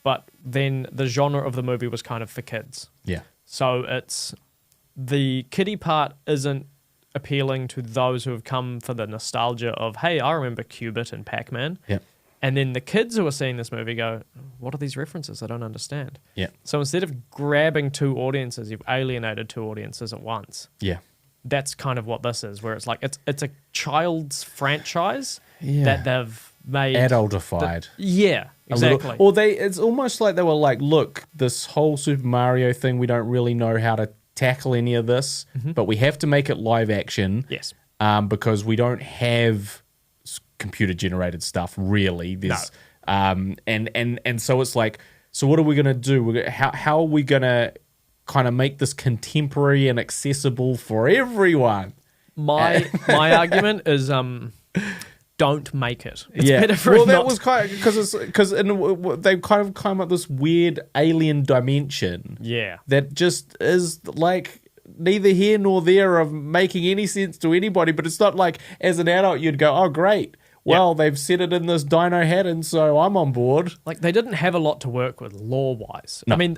but then the genre of the movie was kind of for kids. Yeah. So it's the kiddie part isn't appealing to those who have come for the nostalgia of, hey, I remember Cubit and Pac-Man. Yeah. And then the kids who are seeing this movie go, what are these references? I don't understand. Yeah. So instead of grabbing two audiences, you've alienated two audiences at once. Yeah. That's kind of what this is, where it's like it's a child's franchise Yeah. that they've made Adultified. Yeah, exactly. It's almost like they were like, look, this whole Super Mario thing, we don't really know how to tackle any of this, but we have to make it live action. Yes. Because we don't have computer generated stuff really. There's and so it's like, so what are we gonna do? How are we gonna kind of make this contemporary and accessible for everyone? My argument is don't make it. It's better for well, it that not was kind because they've kind of come up with this weird alien dimension. Yeah. That just is like neither here nor there of making any sense to anybody. But it's not like as an adult you'd go, oh great. Well, they've set it in this Dino Haddon, so I'm on board. Like, they didn't have a lot to work with lore-wise. No. I mean,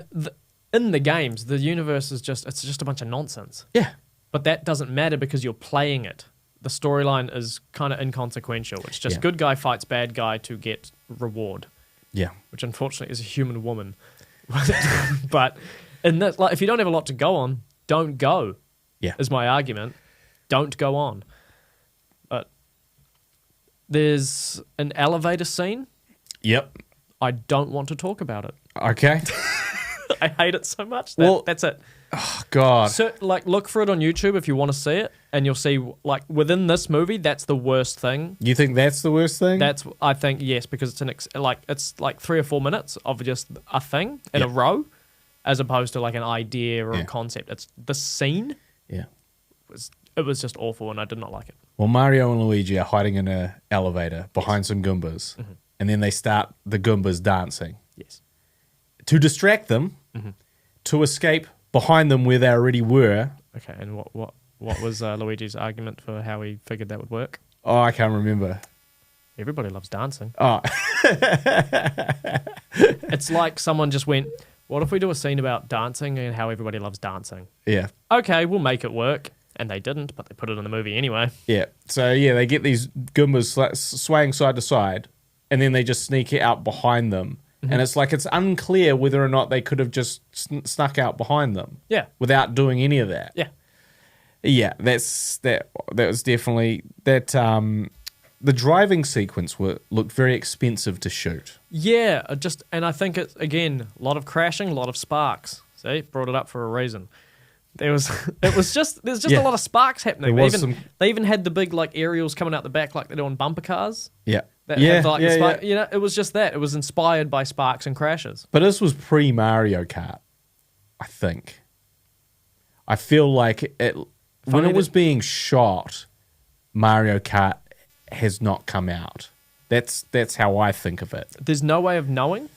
in the games, the universe is just a bunch of nonsense. Yeah. But that doesn't matter because you're playing it. The storyline is kind of inconsequential. It's just good guy fights bad guy to get reward. Yeah. Which, unfortunately, is a human woman. But in that, if you don't have a lot to go on, don't go. Yeah. Is my argument. Don't go on. There's an elevator scene. Yep. I don't want to talk about it. Okay. I hate it so much. That's it. Oh, God. So, look for it on YouTube if you want to see it, and you'll see, within this movie, that's the worst thing. You think that's the worst thing? I think, yes, because it's it's 3 or 4 minutes of just a thing in a row, as opposed to an idea or a concept. It's the scene. Yeah. It was just awful, and I did not like it. Well, Mario and Luigi are hiding in an elevator behind some Goombas, and then they start the Goombas dancing. Yes. To distract them, to escape behind them where they already were. Okay, and what was Luigi's argument for how he figured that would work? Oh, I can't remember. Everybody loves dancing. Oh. It's like someone just went, what if we do a scene about dancing and how everybody loves dancing? Yeah. Okay, we'll make it work. And they didn't, but they put it in the movie anyway. Yeah. So, they get these Goombas swaying side to side, and then they just sneak out behind them. And it's it's unclear whether or not they could have just snuck out behind them. Yeah. Without doing any of that. Yeah. Yeah, that was definitely... that. The driving sequence looked very expensive to shoot. Yeah, and I think it's, again, a lot of crashing, a lot of sparks. See, brought it up for a reason. There's just a lot of sparks happening. They even had the big aerials coming out the back like they do on bumper cars. Yeah. That Yeah, had like the yeah, spark, yeah. You know, it was just that. It was inspired by sparks and crashes. But this was pre-Mario Kart, I think. I feel like when it was being shot, Mario Kart has not come out. That's how I think of it. There's no way of knowing.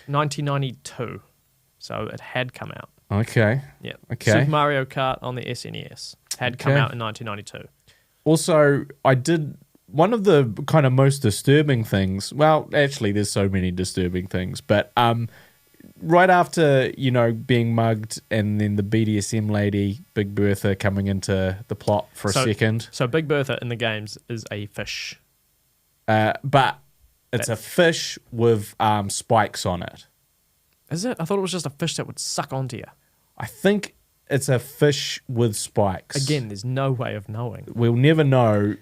1992, so it had come out. Okay. Yeah. Okay. Super Mario Kart on the SNES had come Okay. out in 1992. Also, I did one of the kind of most disturbing things. Well, actually, there's so many disturbing things, but right after being mugged, and then the BDSM lady, Big Bertha, coming into the plot for a second. So Big Bertha in the games is a fish. But it's a fish with spikes on it. Is it? I thought it was just a fish that would suck onto you. I think it's a fish with spikes. Again, there's no way of knowing. We'll never know.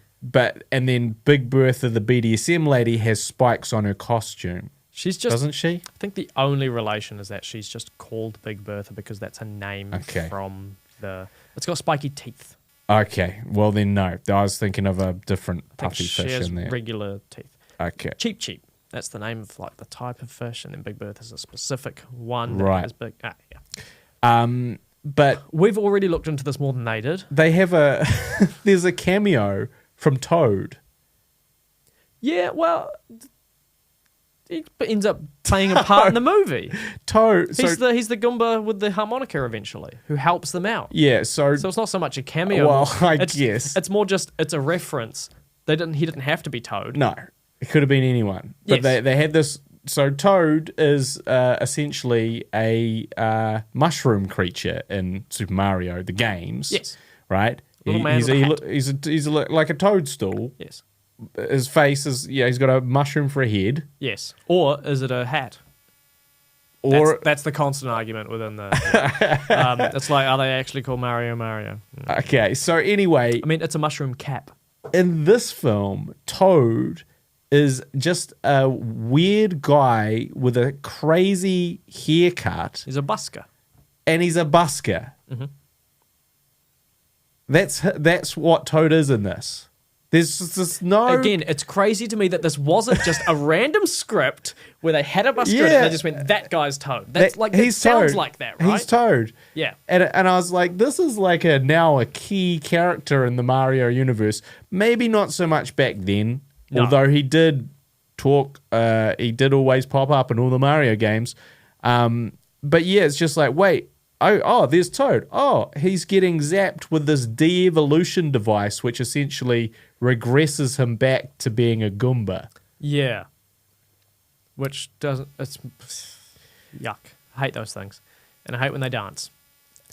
And then Big Bertha, the BDSM lady, has spikes on her costume. She's just, doesn't she? I think the only relation is that she's just called Big Bertha because that's a name from the. It's got spiky teeth. Okay, well then no. I was thinking of a different I think puffy she fish has in there. regular teeth. Okay. Cheep. That's the name of like the type of fish, and then Big Bertha's a specific one that Right. is big. Yeah. But we've already looked into this more than they did. they have there's a cameo from Toad. Yeah, well, he ends up playing a part in the movie. Toad. He's the Goomba with the harmonica eventually, who helps them out. Yeah, so it's not so much a cameo. Well, I guess it's more just it's a reference. He didn't have to be Toad. No, it could have been anyone. But Yes. they had this. So Toad is essentially a mushroom creature in Super Mario the games. Yes. Right. Little man with a hat. He's like a toadstool. Yes. His face is he's got a mushroom for a head. Yes. Or is it a hat? Or that's the constant argument within the. It's like, are they actually called Mario? Okay. So anyway, I mean, it's a mushroom cap. In this film, Toad is just a weird guy with a crazy haircut. He's a busker. And he's a busker. Mm-hmm. That's what Toad is in this. There's just no... Again, it's crazy to me that this wasn't just a random script where they had a busker in it and they just went, that guy's Toad. That's like, it sounds Toad. like that, right? He's Toad. Yeah. And I was like, this is like now a key character in the Mario universe. Maybe not so much back then, although he did talk, he did always pop up in all the Mario games. But yeah, it's just like, wait, oh, there's Toad. Oh, he's getting zapped with this de-evolution device, which essentially regresses him back to being a Goomba. Yeah. Which doesn't... It's... Yuck. I hate those things. And I hate when they dance.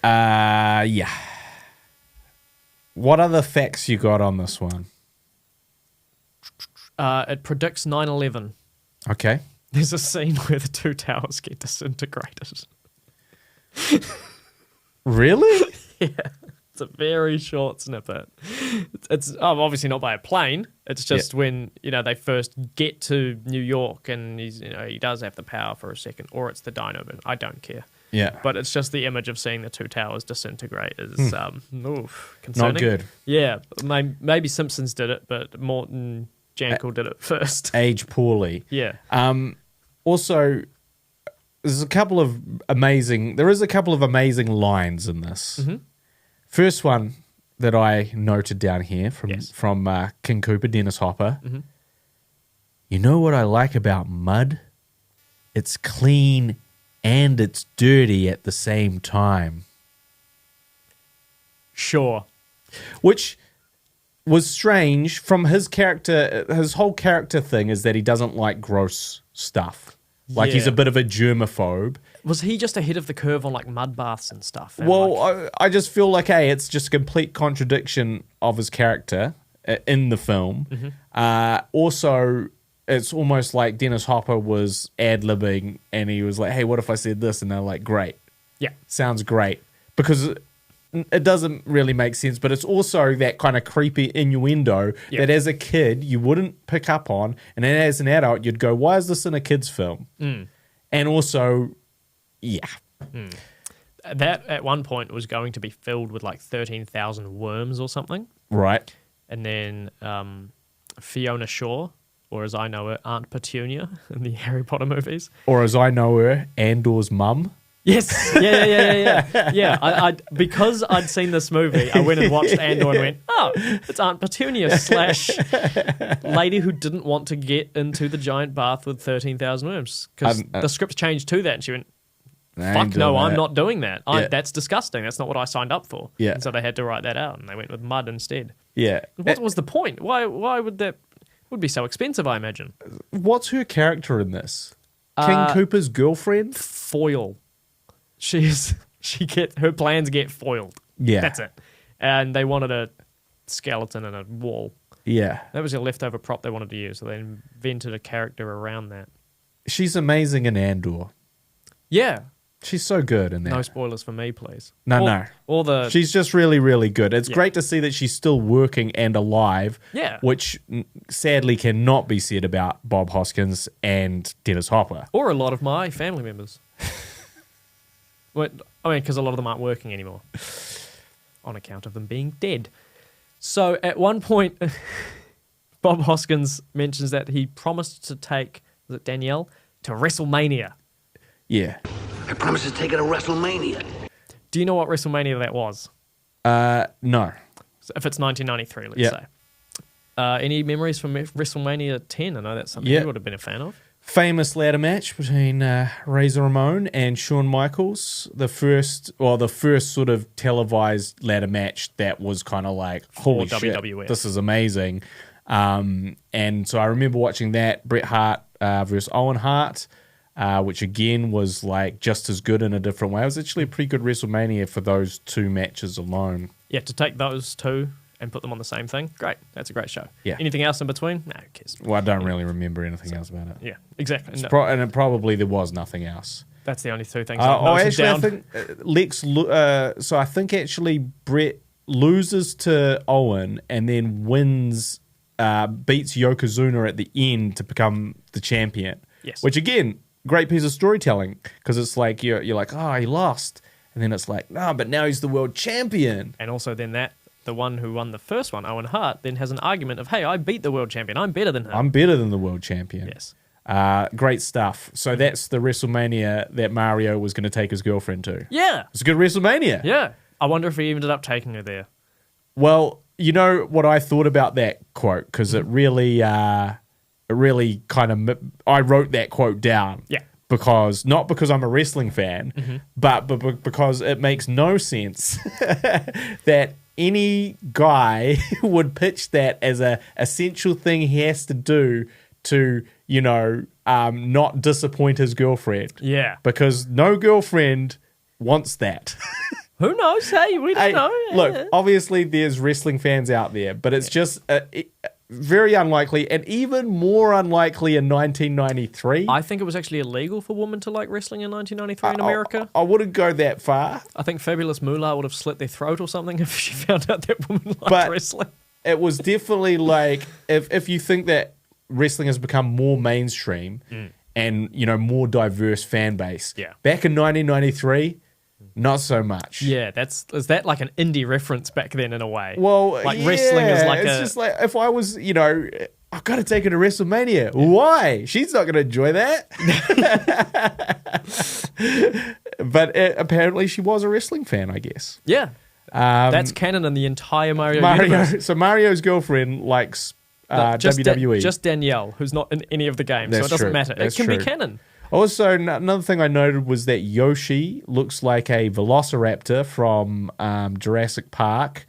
Yeah. What other facts you got on this one? It predicts 9/11. Okay. There's a scene where the two towers get disintegrated. Really? Yeah. It's a very short snippet. It's obviously not by a plane. It's just when, they first get to New York and he does have the power for a second, or it's the dino bin. I don't care. Yeah. But it's just the image of seeing the two towers disintegrate is concerning. Not good. Yeah. Maybe Simpsons did it, but Morton Jankel did it first. Age poorly. Yeah. Also, there is a couple of amazing lines in this. Mm-hmm. First one that I noted down here from King Koopa, Dennis Hopper. Mm-hmm. You know what I like about mud? It's clean and it's dirty at the same time. Sure. Which was strange from his character. His whole character thing is that he doesn't like gross stuff. Like he's a bit of a germaphobe. Was he just ahead of the curve on like mud baths and stuff? And Well, I just feel like, it's just a complete contradiction of his character in the film. Mm-hmm. Also, it's almost like Dennis Hopper was ad-libbing and he was like, hey, what if I said this? And they're like, great. Yeah. Sounds great. Because it doesn't really make sense, but it's also that kind of creepy innuendo that as a kid you wouldn't pick up on, and then as an adult you'd go, why is this in a kid's film? And also, that at one point was going to be filled with like 13,000 worms or something. Right. And then Fiona Shaw or as I know her, Aunt Petunia in the Harry Potter movies. Or as I know her, Andor's mum. Yes, yeah. Yeah, because I'd seen this movie, I went and watched Andor and went, oh, it's Aunt Petunia / lady who didn't want to get into the giant bath with 13,000 worms. Because the script changed to that, and she went, fuck no, I'm not doing that. That's disgusting. That's not what I signed up for. Yeah. And so they had to write that out, and they went with mud instead. Yeah. What was the point? Why would that... would be so expensive, I imagine. What's her character in this? King Cooper's girlfriend? Foil. Her plans get foiled. Yeah. That's it. And they wanted a skeleton and a wall. Yeah. That was a leftover prop they wanted to use, so they invented a character around that. She's amazing in Andor. Yeah. She's so good in that. No spoilers for me, please. No. She's just really, really good. It's great to see that she's still working and alive. Yeah. Which sadly cannot be said about Bob Hoskins and Dennis Hopper. Or a lot of my family members. Because a lot of them aren't working anymore on account of them being dead. So at one point, Bob Hoskins mentions that he promised to take, was it Danielle, to WrestleMania. Yeah. I promise to take it to WrestleMania. Do you know what WrestleMania that was? No. So if it's 1993, let's say. Any memories from WrestleMania 10? I know that's something you would have been a fan of. Famous ladder match between Razor Ramon and Shawn Michaels. The first sort of televised ladder match that was kind of like, holy shit, WWF. this is amazing. And so I remember watching that, Bret Hart versus Owen Hart, which again was like just as good in a different way. It was actually a pretty good WrestleMania for those two matches alone. Yeah, to take those two and put them on the same thing, great. That's a great show. Yeah. Anything else in between? No, who cares? Well, I don't really remember anything else about it. Yeah, exactly. And probably there was nothing else. That's the only two things. I think Lex. So I think actually Brett loses to Owen and then wins, beats Yokozuna at the end to become the champion. Yes. Which again, great piece of storytelling because it's like you're like, oh, he lost, and then it's like, no, but now he's the world champion. And also then the one who won the first one, Owen Hart, then has an argument of, hey, I beat the world champion. I'm better than him. I'm better than the world champion. Yes. Great stuff. So that's the WrestleMania that Mario was going to take his girlfriend to. Yeah. It's a good WrestleMania. Yeah. I wonder if he ended up taking her there. Well, you know what I thought about that quote, because it really kind of... I wrote that quote down. Yeah. Not because I'm a wrestling fan, but because it makes no sense that any guy would pitch that as a essential thing he has to do to, not disappoint his girlfriend. Yeah. Because no girlfriend wants that. Who knows? Hey, we don't know. Look, obviously there's wrestling fans out there, but it's just very unlikely, and even more unlikely in 1993. I think it was actually illegal for women to like wrestling in 1993 in America. I wouldn't go that far. I think Fabulous Moolah would have slit their throat or something if she found out that women liked wrestling. It was definitely like, if you think that wrestling has become more mainstream and, more diverse fan base, back in 1993... not so much. Yeah, is that like an indie reference back then in a way? Well, wrestling is like it's just like if I was, I've got to take her to WrestleMania. Why? She's not going to enjoy that. But apparently she was a wrestling fan, I guess. Yeah. That's canon in the entire Mario universe. So Mario's girlfriend likes WWE. Just Danielle, who's not in any of the games, so it doesn't matter. It can be canon. Also, another thing I noted was that Yoshi looks like a velociraptor from Jurassic Park,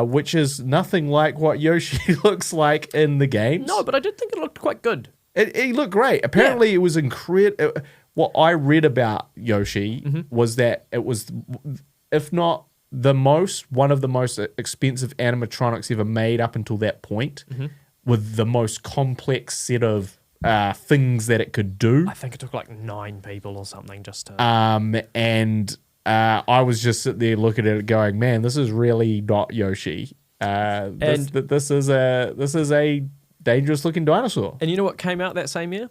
which is nothing like what Yoshi looks like in the games. No, but I did think it looked quite good. It looked great. Apparently, it was incredible. What I read about Yoshi was that it was, if not one of the most expensive animatronics ever made up until that point, with the most complex set of things that it could do. I think it took like 9 people or something just to... And I was just sitting there looking at it going, man, this is really not Yoshi. This is a dangerous looking dinosaur. And you know what came out that same year?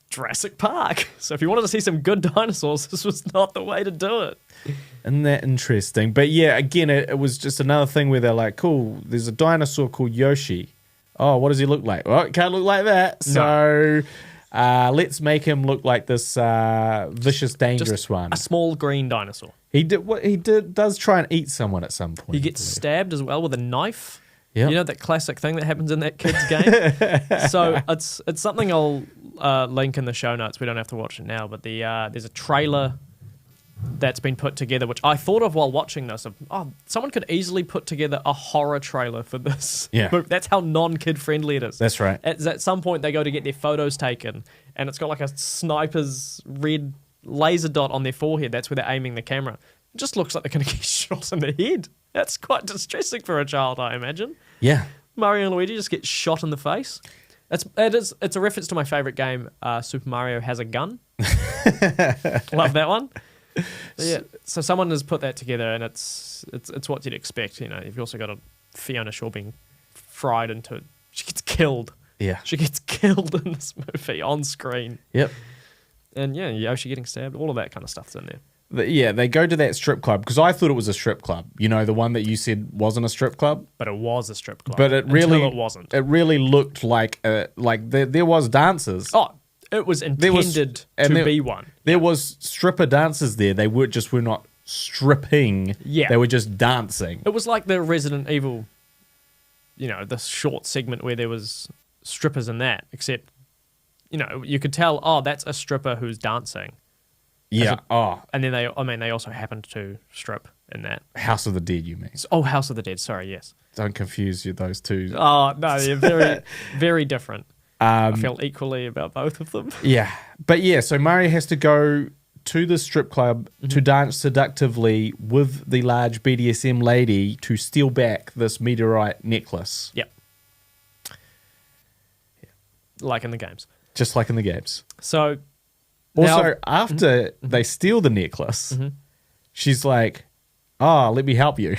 Jurassic Park. So if you wanted to see some good dinosaurs, this was not the way to do it. Isn't that interesting? But yeah, again, it was just another thing where they're like, cool, there's a dinosaur called Yoshi. oh, what does he look like? Well, it can't look like that. So let's make him look like this vicious, dangerous Just one. a small green dinosaur. He does try and eat someone at some point. He gets stabbed as well with a knife. Yep. You know that classic thing that happens in that kid's game? So it's something I'll link in the show notes. We don't have to watch it now, but there's a trailer that's been put together, which I thought of while watching this. Someone could easily put together a horror trailer for this. Yeah. That's how non-kid friendly it is. That's right. At some point, they go to get their photos taken, and it's got like a sniper's red laser dot on their forehead. That's where they're aiming the camera. It just looks like they're going to get shot in the head. That's quite distressing for a child, I imagine. Yeah. Mario and Luigi just get shot in the face. It's a reference to my favorite game, Super Mario Has a Gun. Love that one. So someone has put that together, and it's what you'd expect. You know, you've also got a Fiona Shaw being fried into. She gets killed. Yeah. She gets killed in this movie on screen. Yep. And yeah, Yoshi getting stabbed. All of that kind of stuff's in there. They go to that strip club because I thought it was a strip club. You know, the one that you said wasn't a strip club, but it was a strip club. But it wasn't. It really looked like there was dancers. Oh, it was intended to be one. There was stripper dancers there. They were not stripping. Yeah, they were just dancing. It was like the Resident Evil, you know, the short segment where there was strippers in that. Except, you know, you could tell. Oh, that's a stripper who's dancing. Yeah. And then they also happened to strip in that. House of the Dead, you mean? House of the Dead. Sorry, yes. Don't confuse those two. Oh no, they're very, very different. I feel equally about both of them. Yeah, but yeah. So Mario has to go to the strip club to dance seductively with the large BDSM lady to steal back this meteorite necklace. Yep. Like in the games. Just like in the games. So. Also, after they steal the necklace, she's like, let me help you.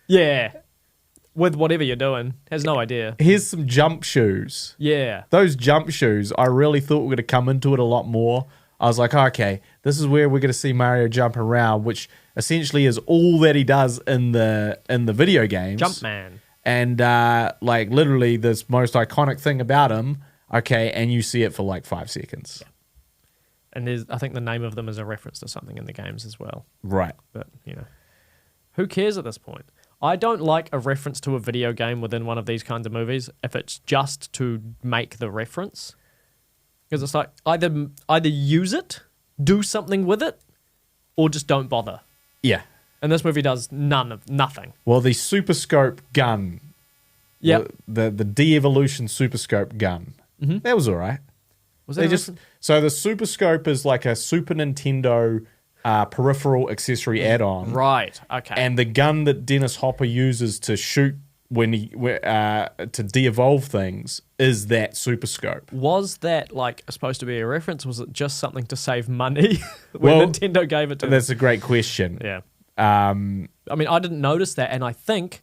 Yeah. With whatever you're doing. Has no idea. Here's some jump shoes. Yeah. Those jump shoes, I really thought we were going to come into it a lot more. I was like, okay, this is where we're going to see Mario jump around, which essentially is all that he does in the video games. Jumpman. And like literally this most iconic thing about him, okay, and you see it for like 5 seconds. Yeah. And I think the name of them is a reference to something in the games as well. Right. But, you know, who cares at this point? I don't like a reference to a video game within one of these kinds of movies if it's just to make the reference. Because it's like, either use it, do something with it, or just don't bother. Yeah. And this movie does nothing. Well, the Super Scope gun. Yep. The de-evolution Super Scope gun. Mm-hmm. That was all right. Was that So the Super Scope is like a Super Nintendo peripheral accessory add-on. Right, okay. And the gun that Dennis Hopper uses to shoot to de-evolve things is that Super Scope. Was that like supposed to be a reference? Was it just something to save money when Nintendo gave it to them? That's a great question. Yeah. I mean, I didn't notice that, and I think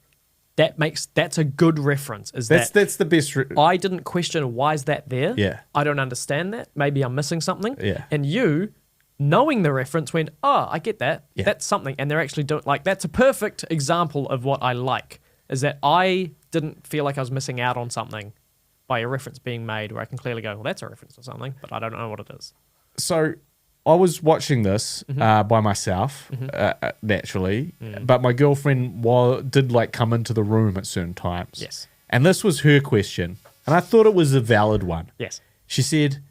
that's a good reference. That's the best. I didn't question why is that there. Yeah. I don't understand that. Maybe I'm missing something. Yeah. And you, knowing the reference, went, I get that. Yeah. That's something. And they're actually doing that's a perfect example of what I like. Is that I didn't feel like I was missing out on something by a reference being made where I can clearly go, well, that's a reference to something, but I don't know what it is. So I was watching this by myself, naturally, but my girlfriend did like come into the room at certain times. Yes. And this was her question, and I thought it was a valid one. Yes. She said,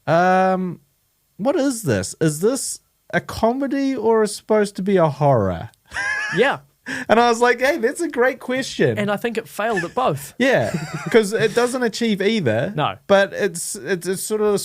what is this? Is this a comedy or is it supposed to be a horror? Yeah. And I was like, hey, that's a great question. And I think it failed at both. Yeah, because it doesn't achieve either. No. But it's sort of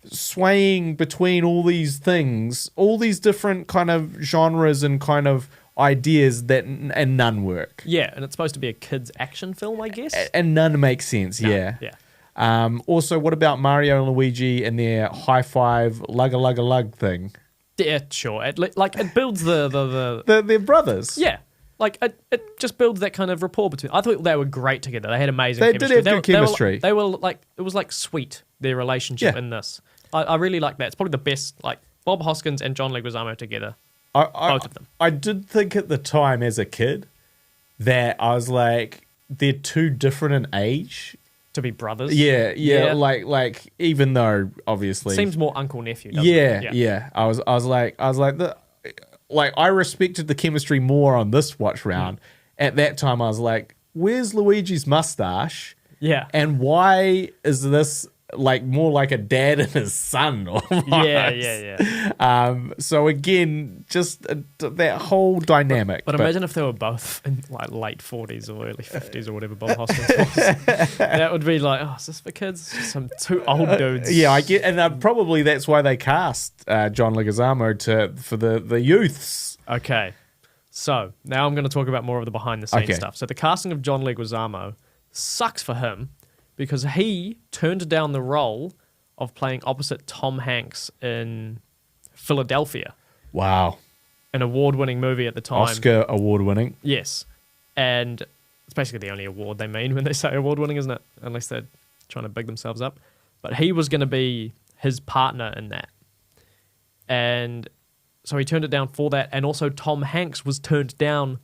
swaying between all these things, all these different kind of genres and kind of ideas and none work. Yeah, and it's supposed to be a kid's action film, I guess. And none make sense, No, yeah. Yeah. Also, what about Mario and Luigi and their high five lug thing? Yeah, sure. It builds They're brothers. Yeah. Like, it just builds that kind of rapport between. I thought they were great together. They had amazing They chemistry. did have good chemistry. They were like, it was like sweet, their relationship in this. I really like that. It's probably the best, like, Bob Hoskins and John Leguizamo together. Both of them. I did think at the time as a kid that I was like, they're too different in age. To be brothers. Yeah. Like even though obviously Seems more uncle nephew, doesn't it? yeah. I was like I respected the chemistry more on this watch round. At that time, I was like, "Where's Luigi's mustache? Yeah. And why is this like more like a dad and his son?" Yeah. So again, just that whole dynamic. But imagine if they were both in like late 40s or early 50s or whatever Bob Hoskins was. That would be like, oh, is this for kids? Just some two old dudes. Yeah, I get, and probably that's why they cast John Leguizamo for the youths. Okay. So now I'm going to talk about more of the behind the scenes stuff. So the casting of John Leguizamo sucks for him because he turned down the role of playing opposite Tom Hanks in Philadelphia, Wow. an award-winning movie at the time. Oscar award-winning. Yes. And it's basically the only award they mean when they say award-winning, isn't it? Unless they're trying to big themselves up. But he was going to be his partner in that. And so he turned it down for that. And also Tom Hanks was turned down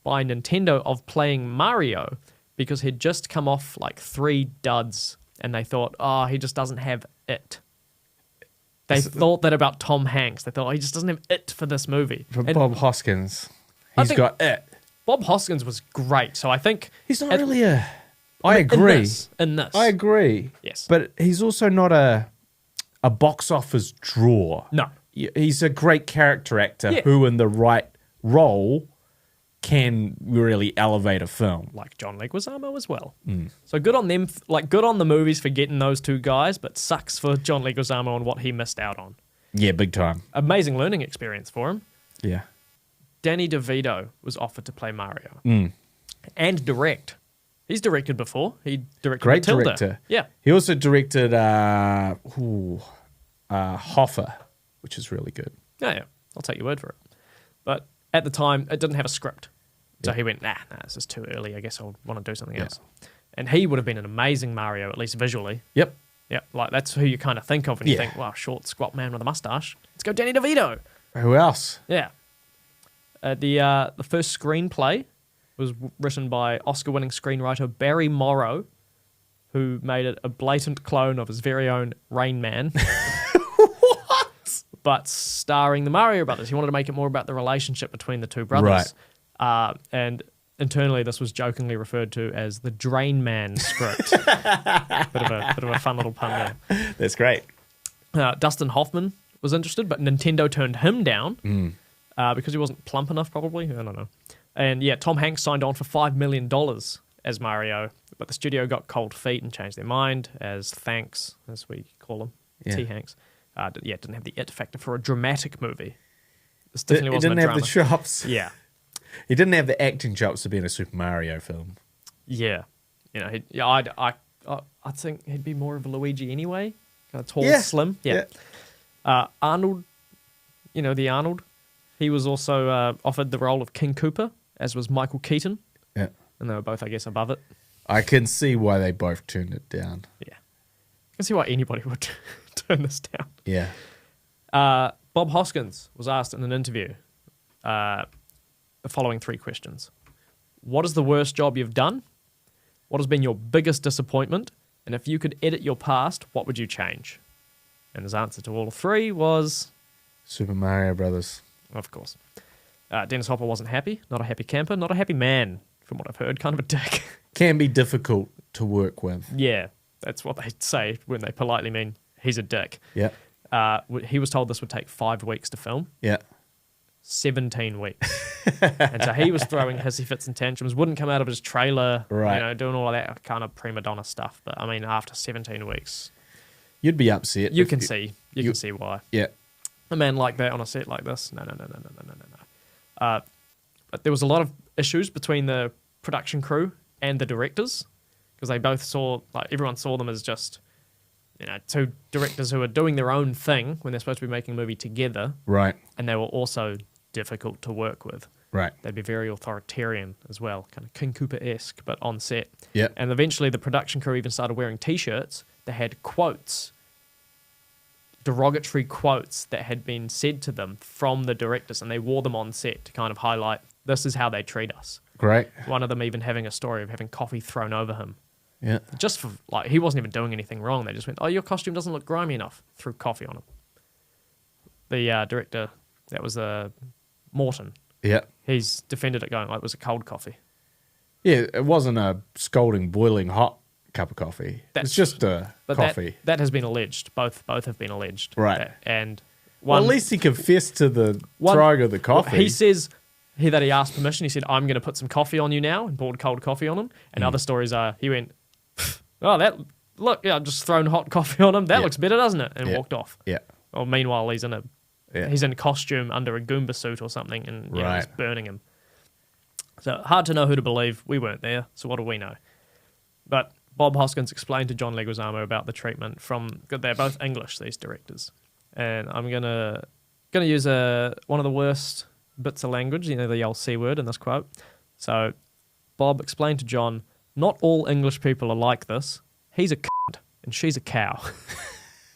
by Nintendo of playing Mario because he'd just come off like 3 duds. And they thought, oh, he just doesn't have it. They thought that about Tom Hanks. They thought, oh, he just doesn't have it for this movie. For And Bob Hoskins, I he's think got it. Bob Hoskins was great. So I think... He's not really a... I agree. In this. I agree. Yes. But he's also not a box office draw. No. He's a great character actor Yeah. who, in the right role, can really elevate a film. Like John Leguizamo as well. So good on them. Like, good on the movies for getting those 2 guys, but sucks for John Leguizamo on what he missed out on. Yeah, big time. Amazing learning experience for him. Yeah. Danny DeVito was offered to play Mario. And direct. He's directed before. He directed Great Matilda. director. Yeah. He also directed Hoffa, which is really good. Yeah. I'll take your word for it. But at the time, it didn't have a script. So he went, nah, this is too early. I guess I'll want to do something else. And he would have been an amazing Mario, at least visually. Yep. Yeah, like that's who you kind of think of when you think, wow, short, squat man with a mustache. Let's go Danny DeVito. Who else? Yeah. The first screenplay was written by Oscar-winning screenwriter Barry Morrow, who made it a blatant clone of his very own Rain Man. What? But starring the Mario brothers. He wanted to make it more about the relationship between the 2 brothers. Right. And internally, this was jokingly referred to as the Drain Man script. bit of a fun little pun there. That's great. Dustin Hoffman was interested, but Nintendo turned him down because he wasn't plump enough, probably. I don't know. And yeah, Tom Hanks signed on for $5 million as Mario, but the studio got cold feet and changed their mind as thanks, as we call him, T. Hanks. Didn't have the it factor for a dramatic movie. This definitely wasn't a drama. It didn't have the chops. Yeah. He didn't have the acting chops to be in a Super Mario film. Yeah. You know, I think he'd be more of a Luigi anyway. Kind of tall, slim. Yeah. Arnold, you know, the Arnold, he was also offered the role of King Koopa, as was Michael Keaton. Yeah. And they were both, I guess, above it. I can see why they both turned it down. Yeah. I can see why anybody would turn this down. Yeah. Bob Hoskins was asked in an interview the following 3 questions. What is the worst job you've done? What has been your biggest disappointment? And if you could edit your past, what would you change? And his answer to all 3 was... Super Mario Brothers. Of course. Dennis Hopper wasn't happy. Not a happy camper. Not a happy man, from what I've heard. Kind of a dick. Can be difficult to work with. Yeah, that's what they say when they politely mean he's a dick. Yeah. He was told this would take 5 weeks to film. Yeah. 17 weeks. And so he was throwing hissy fits and tantrums, wouldn't come out of his trailer, right. You know, doing all of that kind of prima donna stuff. But I mean, after 17 weeks, you'd be upset. You can see why. Yeah. A man like that on a set like this, no. But there was a lot of issues between the production crew and the directors because they both saw, like, everyone saw them as just, you know, 2 directors who are doing their own thing when they're supposed to be making a movie together. Right. And they were also difficult to work with. Right. They'd be very authoritarian as well, kind of King Koopa-esque, but on set. Yeah. And eventually the production crew even started wearing T-shirts that had quotes, derogatory quotes that had been said to them from the directors, and they wore them on set to kind of highlight this is how they treat us. Great. One of them even having a story of having coffee thrown over him Yeah. Just for, like, he wasn't even doing anything wrong. They just went, oh, your costume doesn't look grimy enough. Threw coffee on him. The director, that was Morton. Yeah. He's defended it going, like, it was a cold coffee. Yeah, it wasn't a scalding, boiling hot cup of coffee. It's just a coffee. That has been alleged. Both have been alleged. Right. And well, at least he confessed to the throwing of the coffee. He says that he asked permission. He said, I'm going to put some coffee on you now, and poured cold coffee on him. And other stories are, he went, oh, I've just thrown hot coffee on him. That looks better, doesn't it? And walked off. Yeah. Well, meanwhile, he's in costume under a Goomba suit or something, and he's burning him. So hard to know who to believe. We weren't there, so what do we know? But Bob Hoskins explained to John Leguizamo about the treatment they're both English, these directors. And I'm gonna use one of the worst bits of language, the old C word in this quote. So Bob explained to John, not all English people are like this. He's a cunt and she's a cow.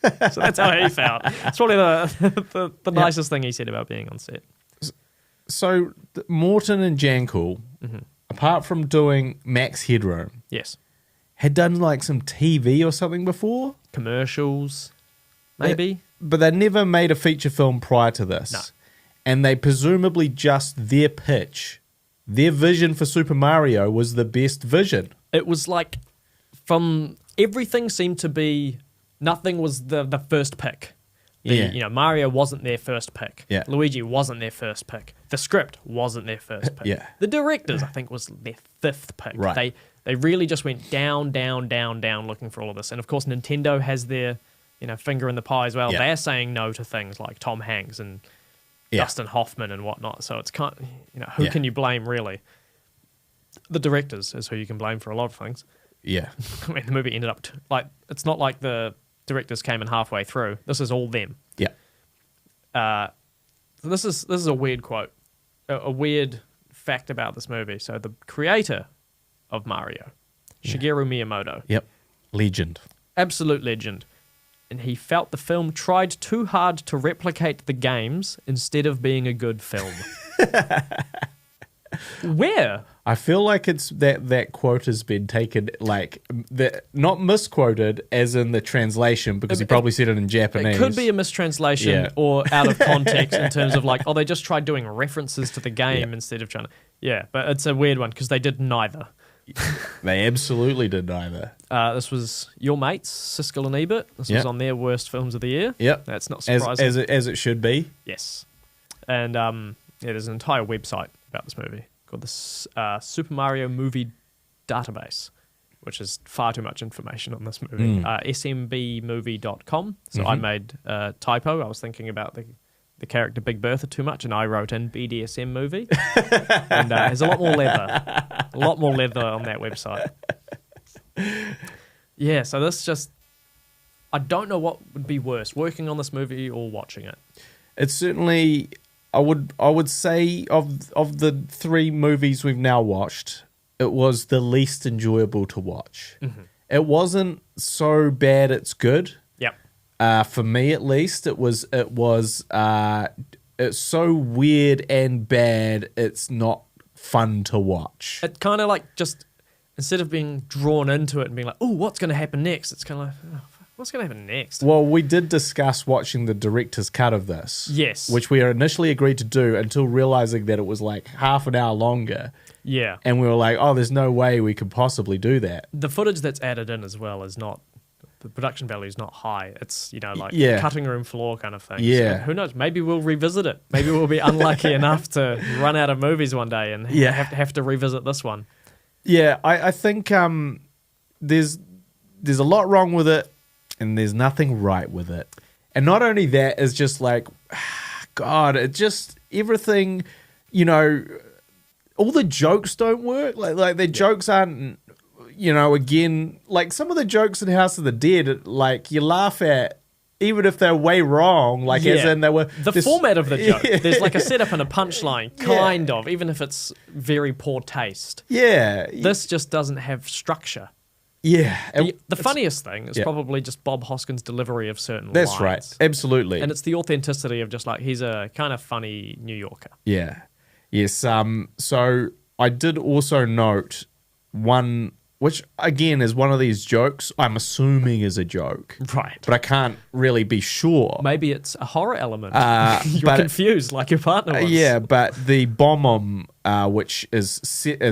So that's how he felt. It's probably the nicest thing he said about being on set. So Morton and Jankel, apart from doing Max Headroom, yes, had done like some TV or something before? Commercials, maybe? But they never made a feature film prior to this. No. And they presumably just their pitch, their vision for Super Mario was the best vision. It was like, from everything seemed to be, nothing was the first pick. Mario wasn't their first pick. Yeah. Luigi wasn't their first pick. The script wasn't their first pick. Yeah. The directors, I think, was their fifth pick. Right. They really just went down, down, down, down looking for all of this. And of course, Nintendo has their finger in the pie as well. Yeah. They're saying no to things like Tom Hanks and Dustin Hoffman and whatnot. So it's who can you blame really? The directors is who you can blame for a lot of things. Yeah. I mean, the movie ended up it's not like the directors came in halfway through. This is all them. Yeah. So this is a weird quote, a weird fact about this movie. So the creator of Mario, Shigeru Miyamoto. Yep. Legend. Absolute legend. And he felt the film tried too hard to replicate the games instead of being a good film. Where? I feel like it's that quote has been taken, not misquoted as in the translation, because he probably said it in Japanese. It could be a mistranslation or out of context in terms of they just tried doing references to the game instead of trying to... Yeah, but it's a weird one because they did neither. They absolutely did neither. This was your mates, Siskel and Ebert. This was on their worst films of the year. Yep. That's not surprising. As it should be. Yes. And there's an entire website about this movie called the Super Mario Movie Database, which is far too much information on this movie. SMBmovie.com. So I made a typo. I was thinking about the character Big Bertha too much, and I wrote in BDSM movie. And there's a lot more leather on that website. Yeah, so this just... I don't know what would be worse, working on this movie or watching it. It's certainly... I would say of the three movies we've now watched, it was the least enjoyable to watch. Mm-hmm. It wasn't so bad it's good. Yep. For me at least, it's so weird and bad it's not fun to watch. It kind of just instead of being drawn into it and being like, oh, what's going to happen next? It's kind of like, oh, what's going to happen next? Well, we did discuss watching the director's cut of this. Yes. Which we initially agreed to do until realizing that it was half an hour longer. Yeah. And we were like, oh, there's no way we could possibly do that. The footage that's added in as well is not, the production value is not high. It's, cutting room floor kind of thing. Yeah. So who knows? Maybe we'll revisit it. Maybe we'll be unlucky enough to run out of movies one day and have to revisit this one. Yeah, I think there's a lot wrong with it. And there's nothing right with it. And not only that, it's just God, it just, everything, all the jokes don't work. The jokes aren't, again, some of the jokes in House of the Dead, you laugh at, even if they're way wrong, as in they were... The format of the joke. There's a setup and a punchline, kind of, even if it's very poor taste. Yeah. This just doesn't have structure. Yeah. The funniest thing is probably just Bob Hoskins' delivery of certain lines. That's right. Absolutely. And it's the authenticity of just he's a kind of funny New Yorker. Yeah. Yes. So I did also note one which again is one of these jokes I'm assuming is a joke. Right. But I can't really be sure. Maybe it's a horror element. You're but confused like your partner was. yeah, but the bomb which is set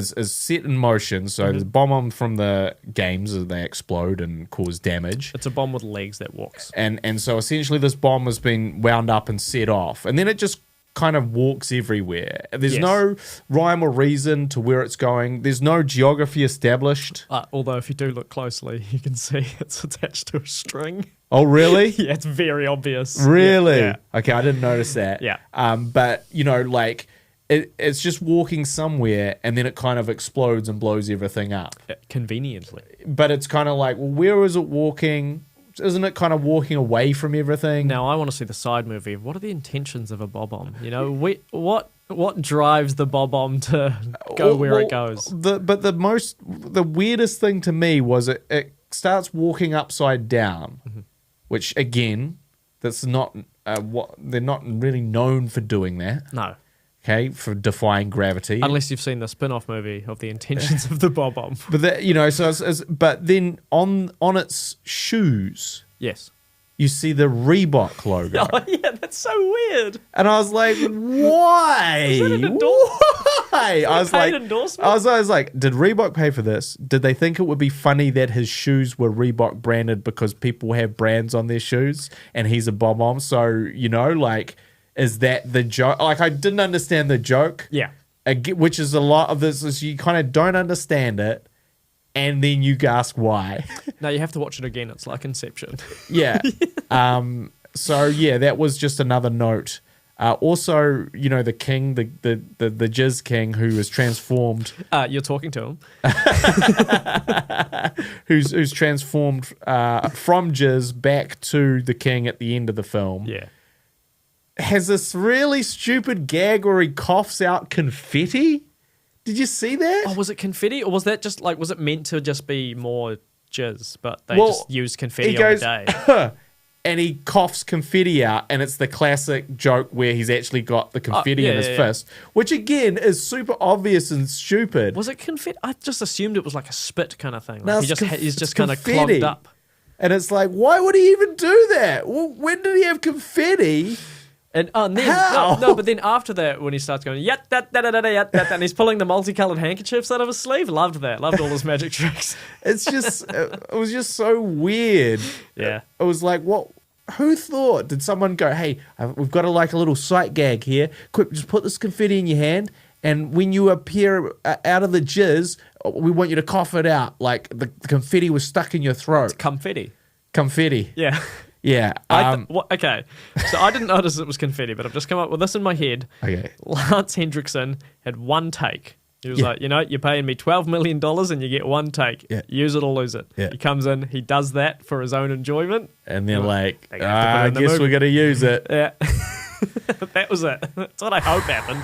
in motion, so the bomb from the games, they explode and cause damage. It's a bomb with legs that walks. And so essentially this bomb has been wound up and set off, and then it just kind of walks everywhere. There's no rhyme or reason to where it's going. There's no geography established. Although if you do look closely, you can see it's attached to a string. Oh, really? Yeah, it's very obvious. Really? Yeah. Okay, I didn't notice that. Yeah. But, you know, like, it's just walking somewhere and then it kind of explodes and blows everything up. Conveniently. But it's kind of like, well, where is it walking? Isn't it kind of walking away from everything? Now, I want to see the side movie. What are the intentions of a bob-omb? You know, what drives the bob-omb to go where it goes? The weirdest thing to me was it starts walking upside down, which again, that's not what they're not really known for doing that. No. Okay, for defying gravity. Unless you've seen the spin-off movie of the intentions of the bob-omb. But that, you know, so but then on its shoes, yes, you see the Reebok logo. Oh yeah, that's so weird. And I was like, why? Is that an Why? I was like, endorsement? I was like, did Reebok pay for this? Did they think it would be funny that his shoes were Reebok branded because people have brands on their shoes and he's a bomb? So, you know, like, is that the joke? Like, I didn't understand the joke. Yeah. Which is a lot of this is you kind of don't understand it and then you ask why. No, you have to watch it again. It's like Inception. Yeah. So yeah, that was just another note. Also, you know, the king, the Jizz King, who is transformed. You're talking to him. who's transformed from Jizz back to the king at the end of the film. Yeah. Has this really stupid gag where he coughs out confetti. Did you see that? Oh, was it confetti, or was that just like, was it meant to just be more jizz, but they just used confetti on the day? And he coughs confetti out, and it's the classic joke where he's actually got the confetti in his fist, which again is super obvious and stupid. Was it confetti? I just assumed it was like a spit kind of thing. Like No, he's just kind of clogged up. And it's like, why would he even do that? Well, when did he have confetti? And then How? no, but then after that, when he starts going and he's pulling the multicolored handkerchiefs out of his sleeve, loved that. Loved all his magic tricks. It's just, it was just so weird. Yeah, it was like, what? Who thought? Did someone go, hey, we've got a little sight gag here. Quick, just put this confetti in your hand, and when you appear out of the jizz, we want you to cough it out like the confetti was stuck in your throat. It's confetti. Confetti. Yeah. Yeah. Okay. So I didn't notice it was confetti, but I've just come up with this in my head. Okay. Lance Hendrickson had one take. He was like, you know, you're paying me $12 million and you get one take. Yeah. Use it or lose it. Yeah. He comes in, he does that for his own enjoyment. And they're like, I I guess we're going to use it. Yeah. That was it. That's what I hope happened.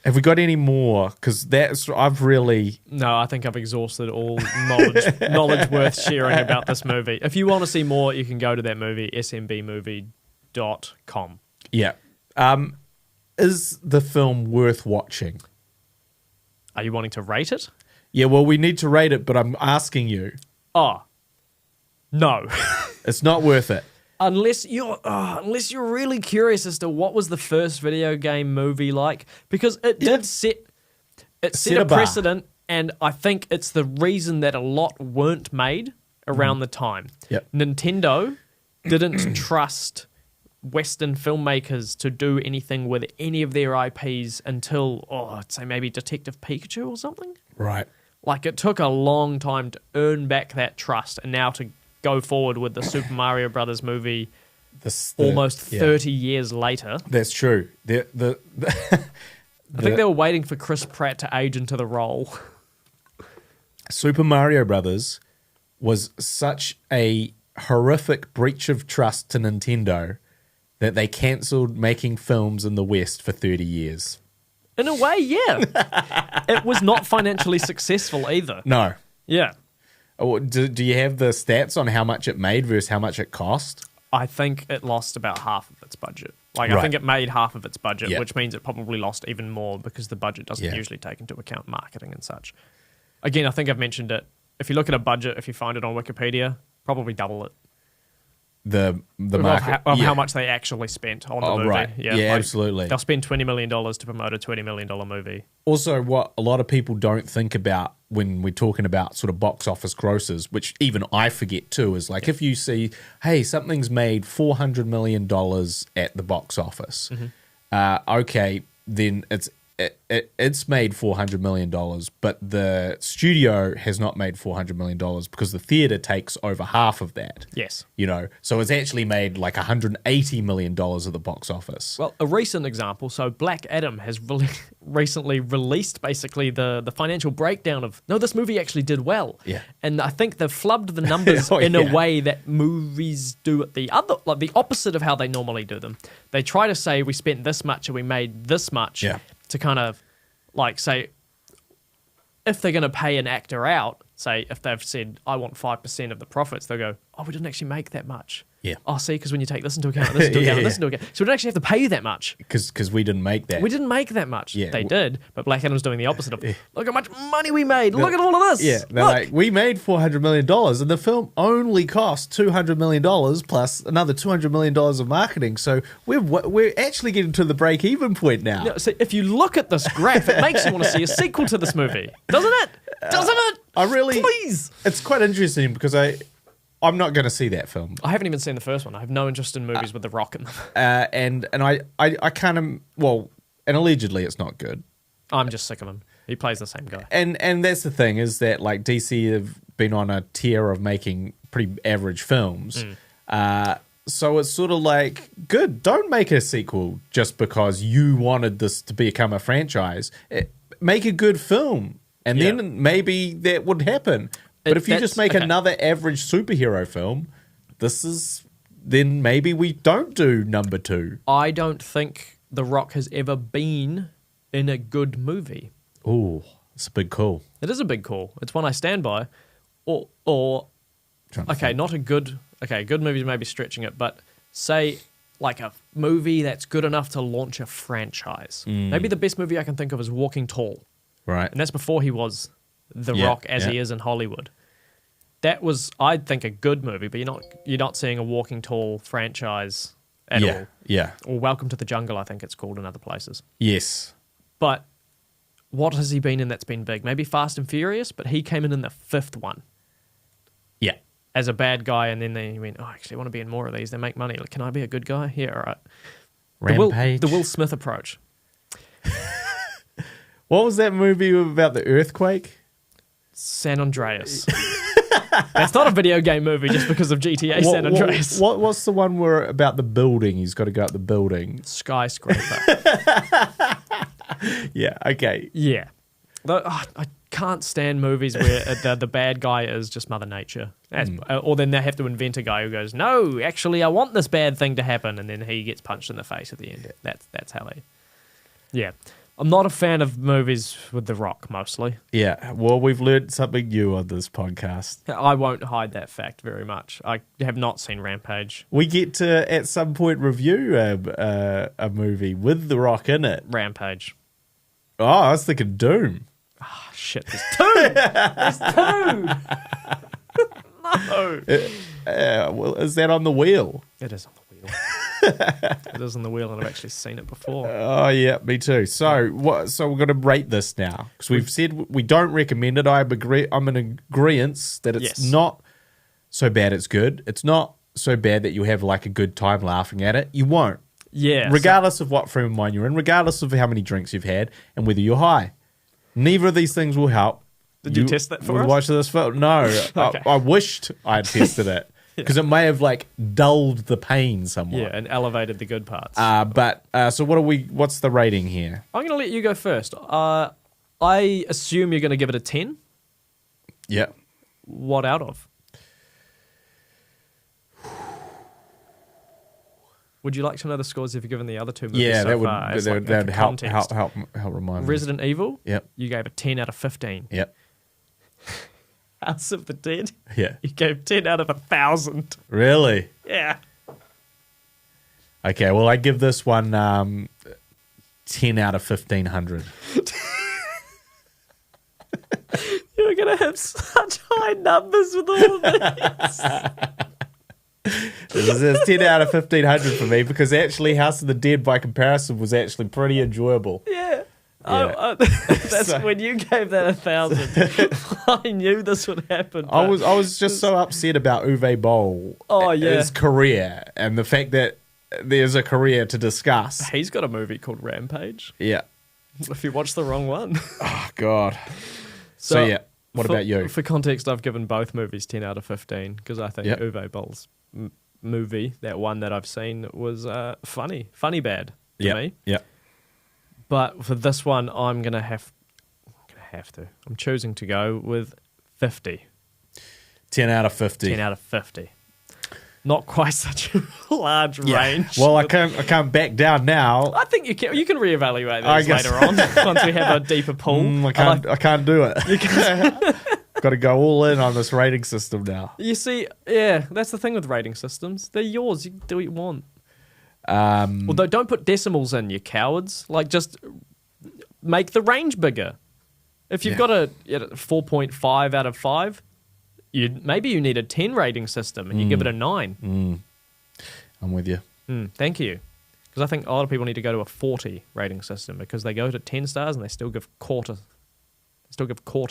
Have we got any more? Because I've really... No, I think I've exhausted all knowledge worth sharing about this movie. If you want to see more, you can go to that movie, smbmovie.com. Yeah. Is the film worth watching? Are you wanting to rate it? Yeah, well, we need to rate it, but I'm asking you. Oh, no. It's not worth it. Unless you're really curious as to what was the first video game movie like, because it did set a precedent, and I think it's the reason that a lot weren't made around the time. Yep. Nintendo didn't trust Western filmmakers to do anything with any of their IPs until, I'd say maybe Detective Pikachu or something. Right. Like, it took a long time to earn back that trust, and now to go forward with the Super Mario Brothers movie almost 30 years later. That's true. I think they were waiting for Chris Pratt to age into the role. Super Mario Brothers was such a horrific breach of trust to Nintendo that they cancelled making films in the West for 30 years. In a way, yeah. It was not financially successful either. No. Yeah. Do you have the stats on how much it made versus how much it cost? I think it lost about half of its budget. Right. I think it made half of its budget, Yeah. which means it probably lost even more because the budget doesn't usually take into account marketing and such. Again, I think I've mentioned it. If you look at a budget, if you find it on Wikipedia, probably double it. The market of how much they actually spent on the movie. Right. Yeah, absolutely. They'll spend $20 million to promote a $20 million movie. Also, what a lot of people don't think about when we're talking about sort of box office grosses, which even I forget too, is like if you see, hey, something's made $400 million at the box office, okay, then it's made $400 million, but the studio has not made $400 million because the theater takes over half of that. Yes. You know, so it's actually made like $180 million at the box office. Well, a recent example, so Black Adam has recently released basically the financial breakdown of, no, this movie actually did well. Yeah. And I think they've flubbed the numbers in a way that movies do it the opposite of how they normally do them. They try to say we spent this much and we made this much. Yeah. To kind of like say, if they're going to pay an actor out, say if they've said, I want 5% of the profits, they'll go, oh, we didn't actually make that much. Yeah. Oh, see, because when you take this into account, this into account, and this into account. So we don't actually have to pay you that much. Because we didn't make that. We didn't make that much. Yeah. They did, but Black Adam's doing the opposite of, look how much money we made. Look at all of this. Yeah. They're like, we made $400 million and the film only cost $200 million plus another $200 million of marketing. So we're actually getting to the break-even point now. No, so if you look at this graph, it makes you want to see a sequel to this movie. Doesn't it? Doesn't it? Please. It's quite interesting because I'm not going to see that film. I haven't even seen the first one. I have no interest in movies with The Rock in them. And I kind of, well, and allegedly it's not good. I'm just sick of him. He plays the same guy. And that's the thing is that like DC have been on a tear of making pretty average films. So it's sort of like, good, don't make a sequel just because you wanted this to become a franchise. Make a good film. And then maybe that would happen. But if you just make another average superhero film, then maybe we don't do number 2. I don't think The Rock has ever been in a good movie. Ooh, it's a big call. It is a big call. It's one I stand by. Or not a good... Okay, good movies may be stretching it, but say like a movie that's good enough to launch a franchise. Maybe the best movie I can think of is Walking Tall. Right. And that's before he was The Rock as he is in Hollywood. That was, I think, a good movie, but you're not seeing a Walking Tall franchise at all. Yeah. Or Welcome to the Jungle, I think it's called in other places. Yes. But what has he been in that's been big? Maybe Fast and Furious, but he came in the 5th one. Yeah. As a bad guy, and then they went, oh, actually, I want to be in more of these. They make money. Like, can I be a good guy? Yeah, all right. Rampage. The Will Smith approach. What was that movie about the earthquake? San Andreas. That's not a video game movie just because of GTA San Andreas. What's the one where about the building? He's got to go up the building. Skyscraper. Yeah, okay. Yeah. I can't stand movies where the bad guy is just Mother Nature. Or then they have to invent a guy who goes, no, actually, I want this bad thing to happen. And then he gets punched in the face at the end. That's how they... Yeah. I'm not a fan of movies with The Rock, mostly. Yeah, well, we've learned something new on this podcast. I won't hide that fact very much. I have not seen Rampage. We get to, at some point, review a movie with The Rock in it. Rampage. Oh, I was thinking Doom. Oh, shit, there's 2! There's 2! No! Well, is that on the wheel? It is on the wheel. It is on the wheel, and I've actually seen it before. Oh yeah, me too. So So we're going to rate this now because we've said we don't recommend it. I'm in agreement that it's not so bad. It's good. It's not so bad that you have like a good time laughing at it. You won't. Yeah. Regardless of what frame of mind you're in, regardless of how many drinks you've had, and whether you're high, neither of these things will help. Did you test that for us? Watch this film? No, okay. I wished I'd tested it. Because it may have like dulled the pain somewhat. Yeah, and elevated the good parts. So what's the rating here? I'm going to let you go first. I assume you're going to give it a 10. Yeah. What out of? Would you like to know the scores if you've given the other 2 movies that would help remind me. Resident Evil? Yep. You gave a 10 out of 15. Yep. House of the Dead? Yeah. You gave 10 out of 1,000. Really? Yeah. Okay, well, I give this one 10 out of 1,500. You going to have such high numbers with all of these. This is 10 out of 1,500 for me because actually House of the Dead by comparison was actually pretty enjoyable. Yeah. Yeah. That's when you gave that 1,000. I knew this would happen. I was just so upset about Uwe Boll. His career and the fact that there's a career to discuss. He's got a movie called Rampage. Yeah. If you watch the wrong one. Oh, God. So yeah, what about you? For context, I've given both movies 10 out of 15 because I think Uwe Boll's movie, that one that I've seen, was funny bad to me. Yeah. But for this one, I'm gonna have to. I'm choosing to go with 50. 10 out of 50. 10 out of 50. Not quite such a large range. Well, I can't back down now. I think you can reevaluate these later on once we have a deeper pool. I can't do it. Got to go all in on this rating system now. You see, that's the thing with rating systems. They're yours. You can do what you want. Although don't put decimals in, you cowards. Like, just make the range bigger. If you've got a 4.5 out of 5, maybe you need a 10 rating system and you give it a 9. I'm with you. Thank you. Because I think a lot of people need to go to a 40 rating system because they go to 10 stars and they still give quarter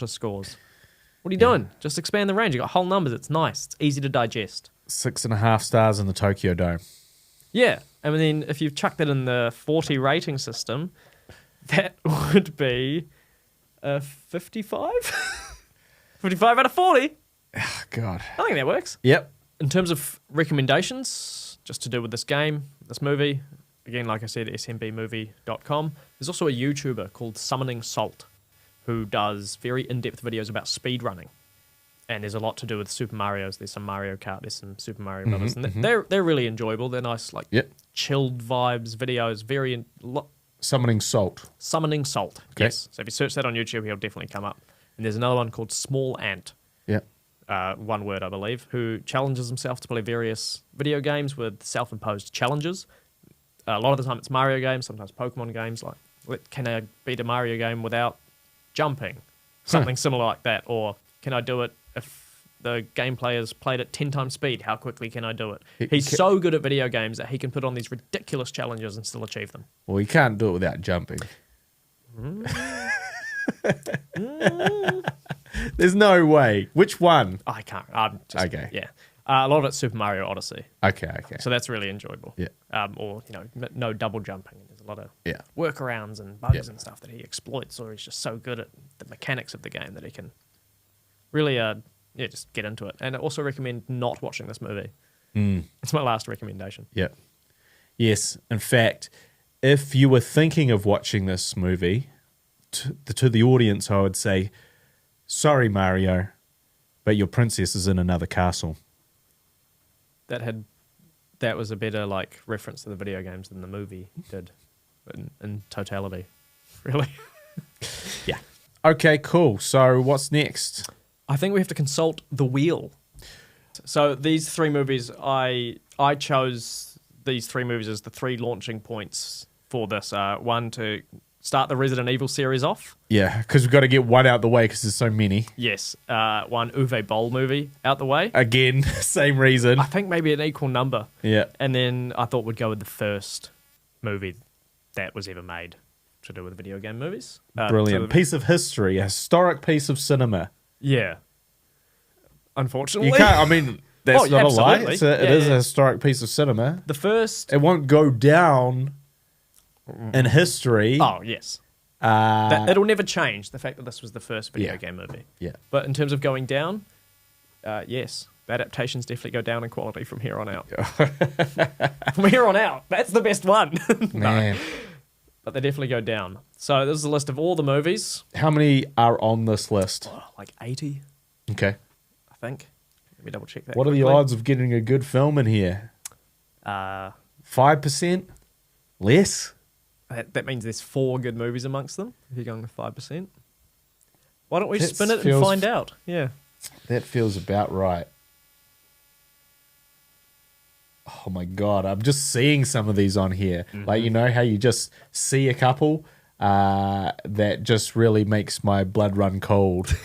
scores. What are you doing? Just expand the range. You got whole numbers. It's nice. It's easy to digest. 6.5 stars in the Tokyo Dome. Yeah. And then if you've chucked it in the 40 rating system, that would be a 55? 55 out of 40? Oh, God. I think that works. Yep. In terms of recommendations, just to do with this game, this movie, again, like I said, smbmovie.com. There's also a YouTuber called Summoning Salt who does very in-depth videos about speedrunning. And there's a lot to do with Super Mario's. There's some Mario Kart, there's some Super Mario Brothers. And they're really enjoyable. They're nice, chilled vibes, videos, Summoning Salt. Summoning Salt, Okay. yes. So if you search that on YouTube, he'll definitely come up. And there's another one called Small Ant. Yeah. One word, I believe, who challenges himself to play various video games with self-imposed challenges. A lot of the time it's Mario games, sometimes Pokemon games, like, can I beat a Mario game without jumping? Something similar like that. Or can I do it if the game player's played at 10 times speed? How quickly can I do it? He's so good at video games that he can put on these ridiculous challenges and still achieve them. Well, he can't do it without jumping. There's no way. Which one? I can't. I'm just, okay. Yeah. A lot of it's Super Mario Odyssey. Okay. So that's really enjoyable. Yeah. Or, no double jumping. There's a lot of Yeah. workarounds and bugs and stuff that he exploits, or he's just so good at the mechanics of the game that he can really, just get into it. And I also recommend not watching this movie. It's my last recommendation. Yeah. Yes. In fact, if you were thinking of watching this movie, to the audience, I would say, sorry, Mario, but your princess is in another castle. That was a better reference to the video games than the movie did in totality. Really? Yeah. Okay, cool. So what's next? I think we have to consult the wheel. So these 3 movies, I chose these 3 movies as the 3 launching points for this. One, to start the Resident Evil series off. Yeah, because we've got to get one out the way because there's so many. Yes. One Uwe Boll movie out the way. Again, same reason. I think maybe an equal number. Yeah. And then I thought we'd go with the first movie that was ever made to do with video game movies. Brilliant. Piece of history, a historic piece of cinema. Yeah. Unfortunately. You can't, that's not absolutely. a lie. It is a historic piece of cinema. The first... It won't go down in history. Oh, yes. It'll never change, the fact that this was the first video game movie. Yeah. But in terms of going down, yes, adaptations definitely go down in quality from here on out. From here on out. That's the best one. Man. But they definitely go down. So this is a list of all the movies. How many are on this list? 80. Okay. I think. Let me double check that. What are the odds of getting a good film in here? 5%? Less? That means there's 4 good movies amongst them, if you're going with 5%. Why don't we That spin it and feels- find out? Yeah. That feels about right. Oh my God, I'm just seeing some of these on here. Like, you know how you just see a couple that just really makes my blood run cold.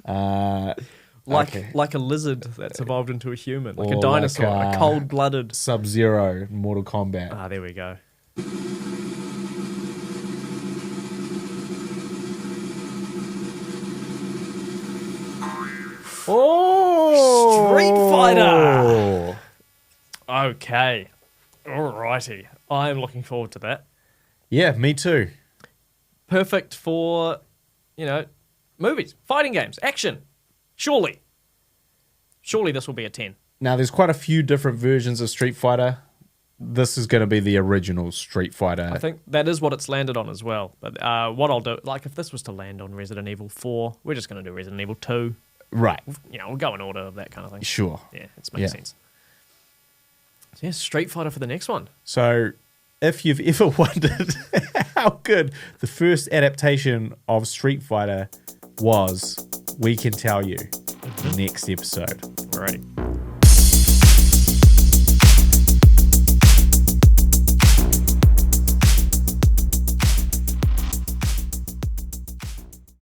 Like a lizard that's evolved into a human, like Or a dinosaur, like, a cold-blooded. Sub-Zero, Mortal Kombat. Ah, there we go. Oh! Street Fighter! Okay. Alrighty. I'm looking forward to that. Yeah, me too. Perfect for, movies, fighting games, action. Surely this will be a 10. Now, there's quite a few different versions of Street Fighter. This is going to be the original Street Fighter. I think that is what it's landed on as well. But what I'll do, like if this was to land on Resident Evil 4, we're just going to do Resident Evil 2. Right. We'll go in order of that kind of thing. Sure. Yeah, it makes sense. So yeah, Street Fighter for the next one. So, if you've ever wondered how good the first adaptation of Street Fighter was, we can tell you next episode. Alrighty.